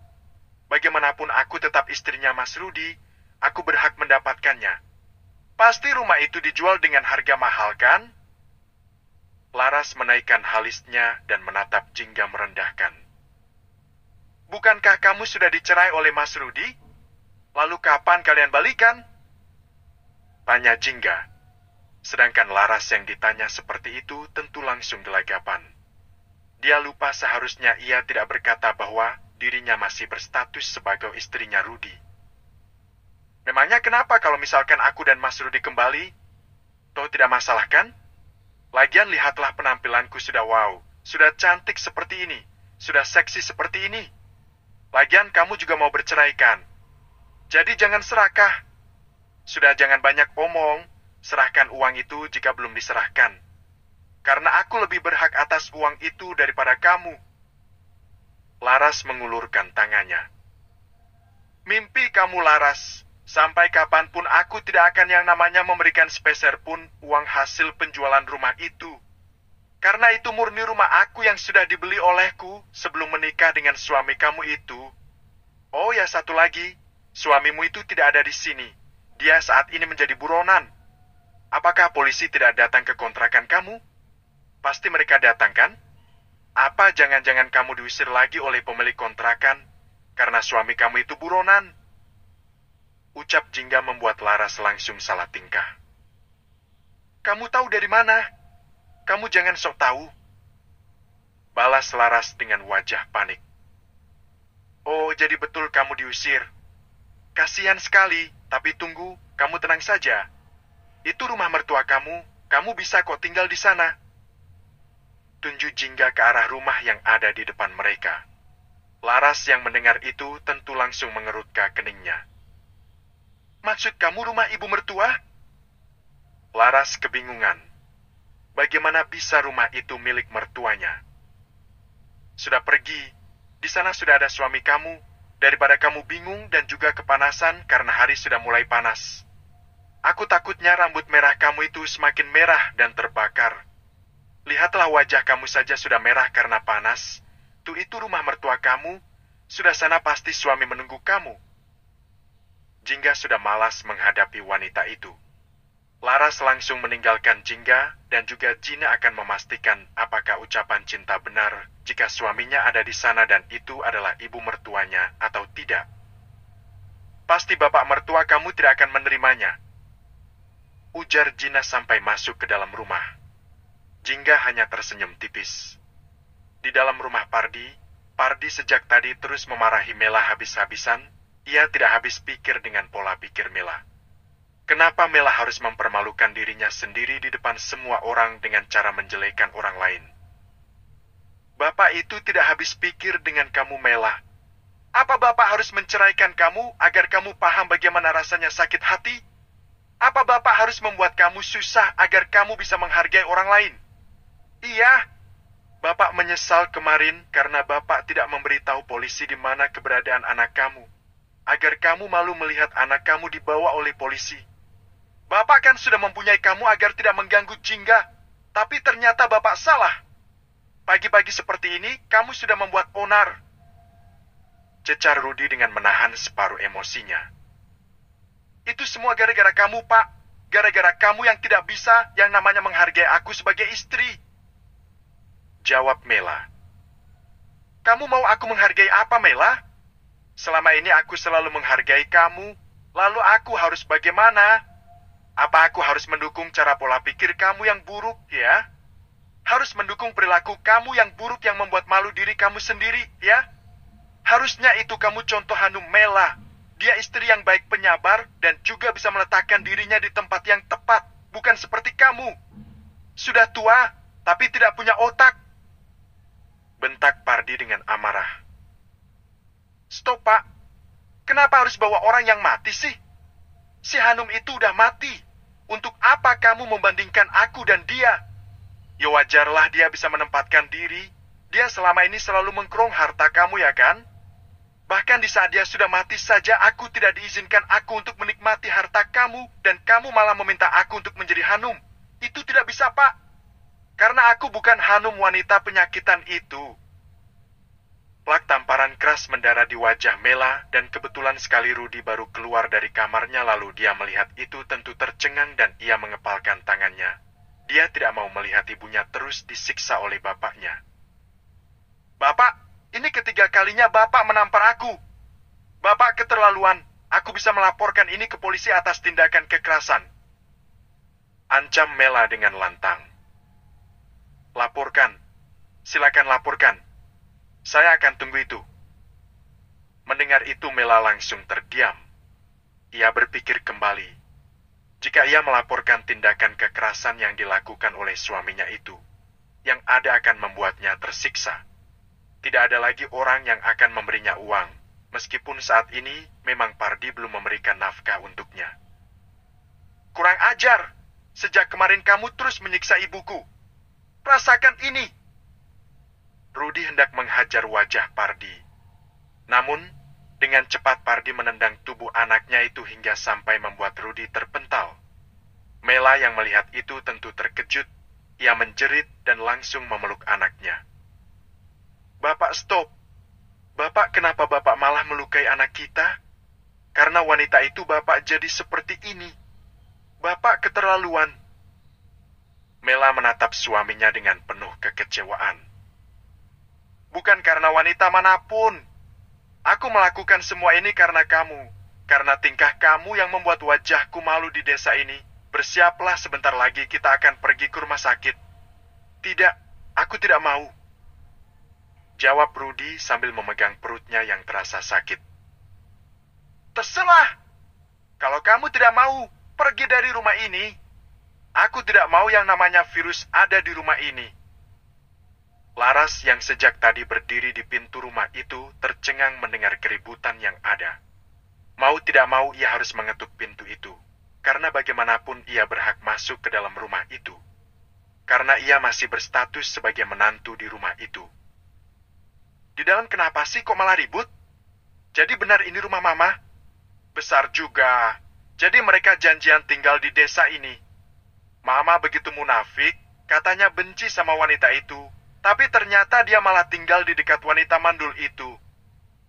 Bagaimanapun aku tetap istrinya Mas Rudi, aku berhak mendapatkannya. Pasti rumah itu dijual dengan harga mahal kan? Laras menaikkan alisnya dan menatap Jingga merendahkan. Bukankah kamu sudah dicerai oleh Mas Rudi? Lalu kapan kalian balikan? Tanya Jingga. Sedangkan Laras yang ditanya seperti itu tentu langsung gelagapan. Dia lupa seharusnya ia tidak berkata bahwa dirinya masih berstatus sebagai istrinya Rudi. Memangnya kenapa kalau misalkan aku dan Mas Rudi kembali? Toh tidak masalah kan? Lagian lihatlah penampilanku sudah wow, sudah cantik seperti ini, sudah seksi seperti ini. Lagian kamu juga mau bercerai kan? Jadi jangan serakah. Sudah jangan banyak omong, serahkan uang itu jika belum diserahkan. Karena aku lebih berhak atas uang itu daripada kamu. Laras mengulurkan tangannya. Mimpi kamu, Laras. Sampai kapanpun aku tidak akan yang namanya memberikan sepeser pun uang hasil penjualan rumah itu. Karena itu murni rumah aku yang sudah dibeli olehku sebelum menikah dengan suami kamu itu. Oh ya, satu lagi. Suamimu itu tidak ada di sini. Dia saat ini menjadi buronan. Apakah polisi tidak datang ke kontrakan kamu? Pasti mereka datang kan? Apa jangan-jangan kamu diusir lagi oleh pemilik kontrakan karena suami kamu itu buronan? Ucap Jingga membuat Laras langsung salah tingkah. Kamu tahu dari mana? Kamu jangan sok tahu. Balas Laras dengan wajah panik. Oh, jadi betul kamu diusir. Kasihan sekali, tapi tunggu, kamu tenang saja. Itu rumah mertua kamu bisa kok tinggal di sana. Tunjuk Jingga ke arah rumah yang ada di depan mereka. Laras yang mendengar itu tentu langsung mengerutkan keningnya. Maksud kamu rumah ibu mertua? Laras kebingungan. Bagaimana bisa rumah itu milik mertuanya? Sudah pergi. Di sana sudah ada suami kamu. Daripada kamu bingung dan juga kepanasan karena hari sudah mulai panas. Aku takutnya rambut merah kamu itu semakin merah dan terbakar. Lihatlah wajah kamu saja sudah merah karena panas. Itu rumah mertua kamu. Sudah sana pasti suami menunggu kamu. Jingga sudah malas menghadapi wanita itu. Laras langsung meninggalkan Jingga dan juga Jina akan memastikan apakah ucapan cinta benar jika suaminya ada di sana dan itu adalah ibu mertuanya atau tidak. Pasti bapak mertua kamu tidak akan menerimanya. Ujar Jina sampai masuk ke dalam rumah. Jingga hanya tersenyum tipis. Di dalam rumah Pardi sejak tadi terus memarahi Mela habis-habisan. Ia tidak habis pikir dengan pola pikir Mela. Kenapa Mela harus mempermalukan dirinya sendiri di depan semua orang dengan cara menjelekan orang lain? Bapak itu tidak habis pikir dengan kamu, Mela. Apa Bapak harus menceraikan kamu agar kamu paham bagaimana rasanya sakit hati? Apa Bapak harus membuat kamu susah agar kamu bisa menghargai orang lain? Iya, Bapak menyesal kemarin karena Bapak tidak memberitahu polisi di mana keberadaan anak kamu. Agar kamu malu melihat anak kamu dibawa oleh polisi. Bapak kan sudah mempunyai kamu agar tidak mengganggu Jingga. Tapi ternyata Bapak salah. Pagi-pagi seperti ini, kamu sudah membuat onar. Cecar Rudi dengan menahan separuh emosinya. Itu semua gara-gara kamu, Pak. Gara-gara kamu yang tidak bisa yang namanya menghargai aku sebagai istri. Jawab Mela. Kamu mau aku menghargai apa, Mela? Selama ini aku selalu menghargai kamu, lalu aku harus bagaimana? Apa aku harus mendukung cara pola pikir kamu yang buruk, ya? Harus mendukung perilaku kamu yang buruk yang membuat malu diri kamu sendiri, ya? Harusnya itu kamu contoh Hanum Mela. Dia istri yang baik penyabar dan juga bisa meletakkan dirinya di tempat yang tepat, bukan seperti kamu. Sudah tua, tapi tidak punya otak. Bentak Pardi dengan amarah. Stop, Pak. Kenapa harus bawa orang yang mati sih? Si Hanum itu udah mati. Untuk apa kamu membandingkan aku dan dia? Ya wajarlah dia bisa menempatkan diri. Dia selama ini selalu mengkerong harta kamu, ya kan? Bahkan di saat dia sudah mati saja, aku tidak diizinkan aku untuk menikmati harta kamu, dan kamu malah meminta aku untuk menjadi Hanum. Itu tidak bisa, Pak. Karena aku bukan Hanum wanita penyakitan itu. Plak tamparan keras mendarat di wajah Mela dan kebetulan sekali Rudi baru keluar dari kamarnya lalu dia melihat itu tentu tercengang dan ia mengepalkan tangannya. Dia tidak mau melihat ibunya terus disiksa oleh bapaknya. Bapak, Ini ketiga kalinya Bapak menampar aku. Bapak keterlaluan. Aku bisa melaporkan ini ke polisi atas tindakan kekerasan. Ancam Mela dengan lantang. Laporkan. Silakan laporkan. Saya akan tunggu itu. Mendengar itu Mela langsung terdiam. Ia berpikir kembali. Jika ia melaporkan tindakan kekerasan yang dilakukan oleh suaminya itu, yang ada akan membuatnya tersiksa. Tidak ada lagi orang yang akan memberinya uang, meskipun saat ini memang Pardi belum memberikan nafkah untuknya. Kurang ajar! Sejak kemarin kamu terus menyiksa ibuku. Rasakan ini! Rudi hendak menghajar wajah Pardi. Namun, dengan cepat Pardi menendang tubuh anaknya itu hingga sampai membuat Rudi terpental. Mela yang melihat itu tentu terkejut. Ia menjerit dan langsung memeluk anaknya. Bapak, stop! Bapak, kenapa Bapak malah melukai anak kita? Karena wanita itu Bapak jadi seperti ini. Bapak keterlaluan. Mela menatap suaminya dengan penuh kekecewaan. Bukan karena wanita manapun. Aku melakukan semua ini karena kamu. Karena tingkah kamu yang membuat wajahku malu di desa ini. Bersiaplah, sebentar lagi kita akan pergi ke rumah sakit. Tidak, aku tidak mau. Jawab Rudi sambil memegang perutnya yang terasa sakit. Terserah. Kalau kamu tidak mau pergi dari rumah ini, aku tidak mau yang namanya virus ada di rumah ini. Laras yang sejak tadi berdiri di pintu rumah itu tercengang mendengar keributan yang ada. Mau tidak mau ia harus mengetuk pintu itu, karena bagaimanapun ia berhak masuk ke dalam rumah itu. Karena ia masih berstatus sebagai menantu di rumah itu. Di dalam kenapa sih kok malah ribut? Jadi benar ini rumah Mama? Besar juga. Jadi mereka janjian tinggal di desa ini. Mama begitu munafik, katanya benci sama wanita itu. Tapi ternyata dia malah tinggal di dekat wanita mandul itu.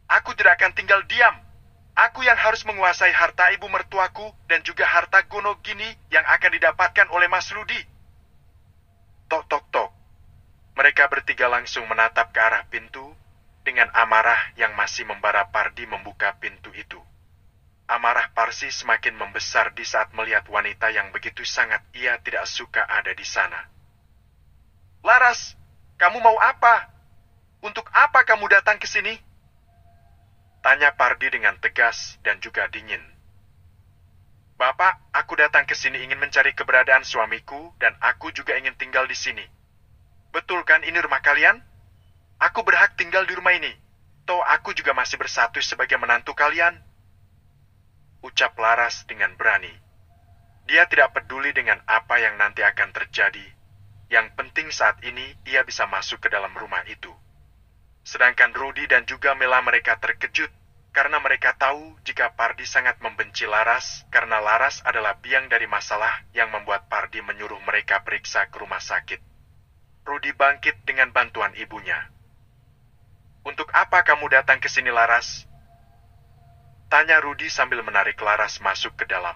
Aku tidak akan tinggal diam. Aku yang harus menguasai harta ibu mertuaku dan juga harta Gonogini yang akan didapatkan oleh Mas Rudi. Tok, tok, tok. Mereka bertiga langsung menatap ke arah pintu dengan amarah yang masih membara Pardi membuka pintu itu. Amarah Parsi semakin membesar di saat melihat wanita yang begitu sangat ia tidak suka ada di sana. Laras! Kamu mau apa? Untuk apa kamu datang ke sini? Tanya Pardi dengan tegas dan juga dingin. Bapak, aku datang ke sini ingin mencari keberadaan suamiku dan aku juga ingin tinggal di sini. Betul kan ini rumah kalian? Aku berhak tinggal di rumah ini. Toh aku juga masih bersatu sebagai menantu kalian. Ucap Laras dengan berani. Dia tidak peduli dengan apa yang nanti akan terjadi. Yang penting saat ini ia bisa masuk ke dalam rumah itu. Sedangkan Rudi dan juga Mela mereka terkejut karena mereka tahu jika Pardi sangat membenci Laras karena Laras adalah biang dari masalah yang membuat Pardi menyuruh mereka periksa ke rumah sakit. Rudi bangkit dengan bantuan ibunya. Untuk apa kamu datang ke sini, Laras? Tanya Rudi sambil menarik Laras masuk ke dalam.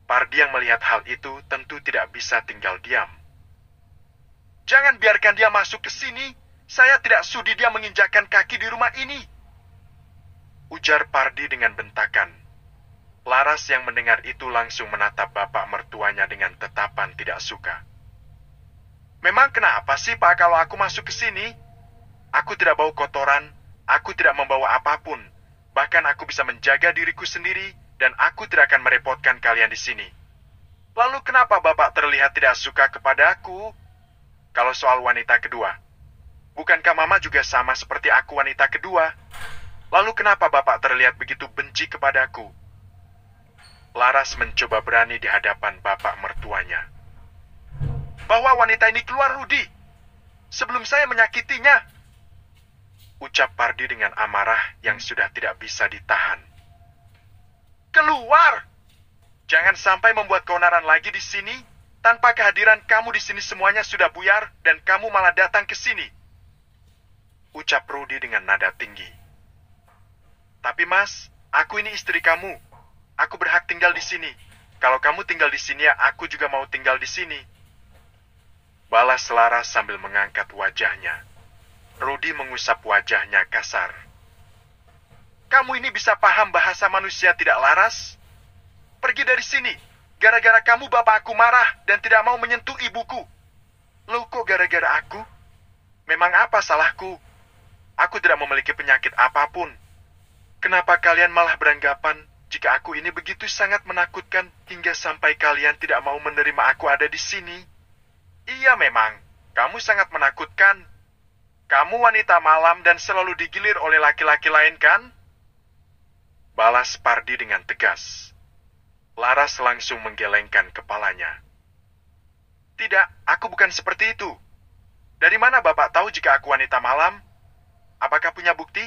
Pardi yang melihat hal itu tentu tidak bisa tinggal diam. Jangan biarkan dia masuk ke sini. Saya tidak sudi dia menginjakkan kaki di rumah ini. Ujar Pardi dengan bentakan. Laras yang mendengar itu langsung menatap bapak mertuanya dengan tatapan tidak suka. Memang kenapa sih Pak kalau aku masuk ke sini? Aku tidak bau kotoran, aku tidak membawa apapun. Bahkan aku bisa menjaga diriku sendiri dan aku tidak akan merepotkan kalian di sini. Lalu kenapa Bapak terlihat tidak suka kepada aku? Kalau soal wanita kedua, bukankah Mama juga sama seperti aku wanita kedua? Lalu kenapa Bapak terlihat begitu benci kepadaku? Laras mencoba berani di hadapan bapak mertuanya. Bawa wanita ini keluar, Rudi. Sebelum saya menyakitinya. Ucap Pardi dengan amarah yang sudah tidak bisa ditahan. Keluar! Jangan sampai membuat keonaran lagi di sini. Tanpa kehadiran kamu di sini semuanya sudah buyar dan kamu malah datang ke sini. Ucap Rudi dengan nada tinggi. Tapi Mas, aku ini istri kamu. Aku berhak tinggal di sini. Kalau kamu tinggal di sini ya aku juga mau tinggal di sini. Balas Laras sambil mengangkat wajahnya. Rudy mengusap wajahnya kasar. Kamu ini bisa paham bahasa manusia tidak laras? Pergi dari sini. Gara-gara kamu bapak aku marah dan tidak mau menyentuh ibuku. Loh kok gara-gara aku? Memang apa salahku? Aku tidak memiliki penyakit apapun. Kenapa kalian malah beranggapan jika aku ini begitu sangat menakutkan hingga sampai kalian tidak mau menerima aku ada di sini? Iya memang, kamu sangat menakutkan. Kamu wanita malam dan selalu digilir oleh laki-laki lain kan? Balas Pardi dengan tegas. Laras langsung menggelengkan kepalanya. Tidak, aku bukan seperti itu. Dari mana Bapak tahu jika aku wanita malam? Apakah punya bukti?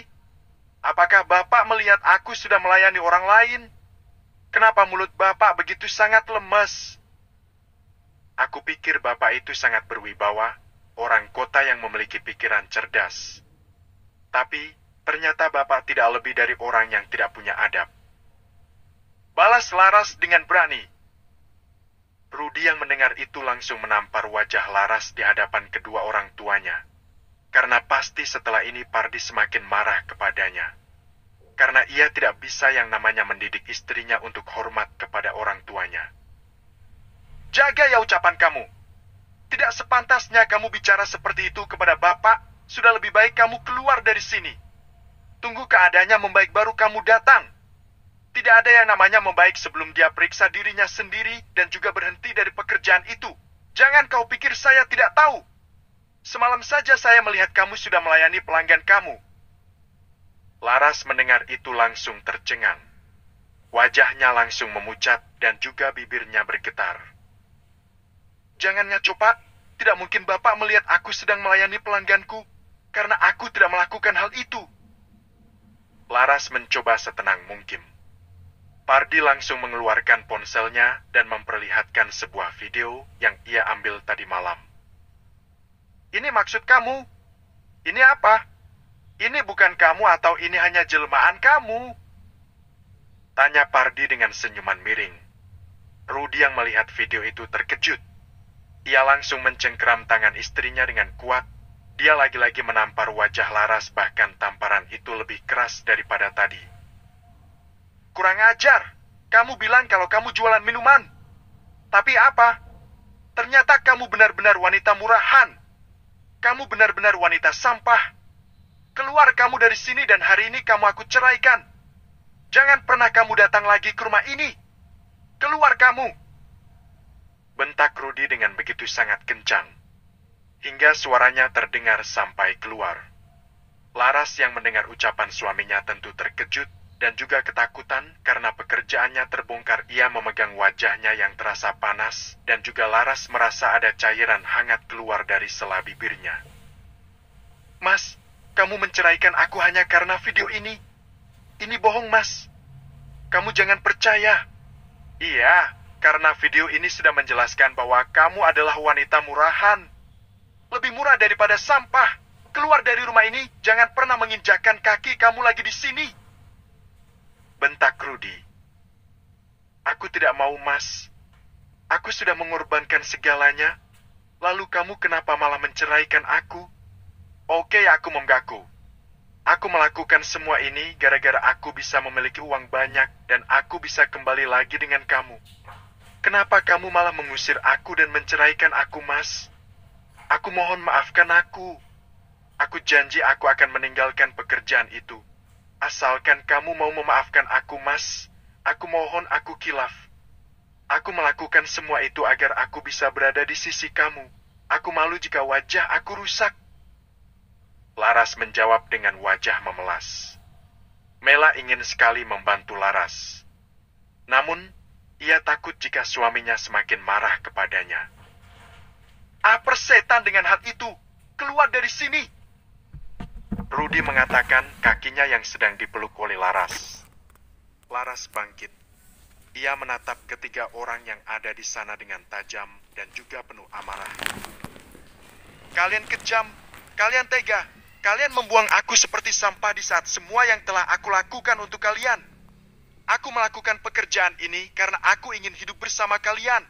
Apakah Bapak melihat aku sudah melayani orang lain? Kenapa mulut Bapak begitu sangat lemes? Aku pikir Bapak itu sangat berwibawa, orang kota yang memiliki pikiran cerdas. Tapi, ternyata Bapak tidak lebih dari orang yang tidak punya adab. Balas Laras dengan berani. Rudy yang mendengar itu langsung menampar wajah Laras di hadapan kedua orang tuanya. Karena pasti setelah ini Pardi semakin marah kepadanya. Karena ia tidak bisa yang namanya mendidik istrinya untuk hormat kepada orang tuanya. Jaga ya ucapan kamu. Tidak sepantasnya kamu bicara seperti itu kepada Bapak. Sudah lebih baik kamu keluar dari sini. Tunggu keadaannya membaik baru kamu datang. Tidak ada yang namanya membaik sebelum dia periksa dirinya sendiri dan juga berhenti dari pekerjaan itu. Jangan kau pikir saya tidak tahu. Semalam saja saya melihat kamu sudah melayani pelanggan kamu. Laras mendengar itu langsung tercengang. Wajahnya langsung memucat dan juga bibirnya bergetar. Jangan ngaco, Pak. Tidak mungkin Bapak melihat aku sedang melayani pelangganku karena aku tidak melakukan hal itu. Laras mencoba setenang mungkin. Pardi langsung mengeluarkan ponselnya dan memperlihatkan sebuah video yang ia ambil tadi malam. Ini maksud kamu? Ini apa? Ini bukan kamu atau ini hanya jelmaan kamu? Tanya Pardi dengan senyuman miring. Rudy yang melihat video itu terkejut. Ia langsung mencengkeram tangan istrinya dengan kuat. Dia lagi-lagi menampar wajah Laras, bahkan tamparan itu lebih keras daripada tadi. Kurang ajar. Kamu bilang kalau kamu jualan minuman. Tapi apa? Ternyata kamu benar-benar wanita murahan. Kamu benar-benar wanita sampah. Keluar kamu dari sini dan hari ini kamu aku ceraikan. Jangan pernah kamu datang lagi ke rumah ini. Keluar kamu. Bentak Rudy dengan begitu sangat kencang. Hingga suaranya terdengar sampai keluar. Laras yang mendengar ucapan suaminya tentu terkejut dan juga ketakutan karena pekerjaannya terbongkar. Ia memegang wajahnya yang terasa panas dan juga Laras merasa ada cairan hangat keluar dari sela bibirnya. Mas, kamu menceraikan aku hanya karena video ini. Ini bohong, Mas. Kamu jangan percaya. Iya, karena video ini sudah menjelaskan bahwa kamu adalah wanita murahan. Lebih murah daripada sampah. Keluar dari rumah ini, jangan pernah menginjakkan kaki kamu lagi di sini. Bentak Rudy. Aku tidak mau, Mas. Aku sudah mengorbankan segalanya. Lalu kamu kenapa malah menceraikan aku? Oke, aku mengaku. Aku melakukan semua ini gara-gara aku bisa memiliki uang banyak dan aku bisa kembali lagi dengan kamu. Kenapa kamu malah mengusir aku dan menceraikan aku, Mas? Aku mohon maafkan aku. Aku janji aku akan meninggalkan pekerjaan itu. Asalkan kamu mau memaafkan aku, Mas. Aku mohon, aku khilaf. Aku melakukan semua itu agar aku bisa berada di sisi kamu. Aku malu jika wajah aku rusak. Laras menjawab dengan wajah memelas. Mela ingin sekali membantu Laras. Namun, ia takut jika suaminya semakin marah kepadanya. Apa setan dengan hal itu? Keluar dari sini! Rudy mengatakan kakinya yang sedang dipeluk oleh Laras. Laras bangkit. Ia menatap ketiga orang yang ada di sana dengan tajam dan juga penuh amarah. Kalian kejam, kalian tega, kalian membuang aku seperti sampah di saat semua yang telah aku lakukan untuk kalian. Aku melakukan pekerjaan ini karena aku ingin hidup bersama kalian.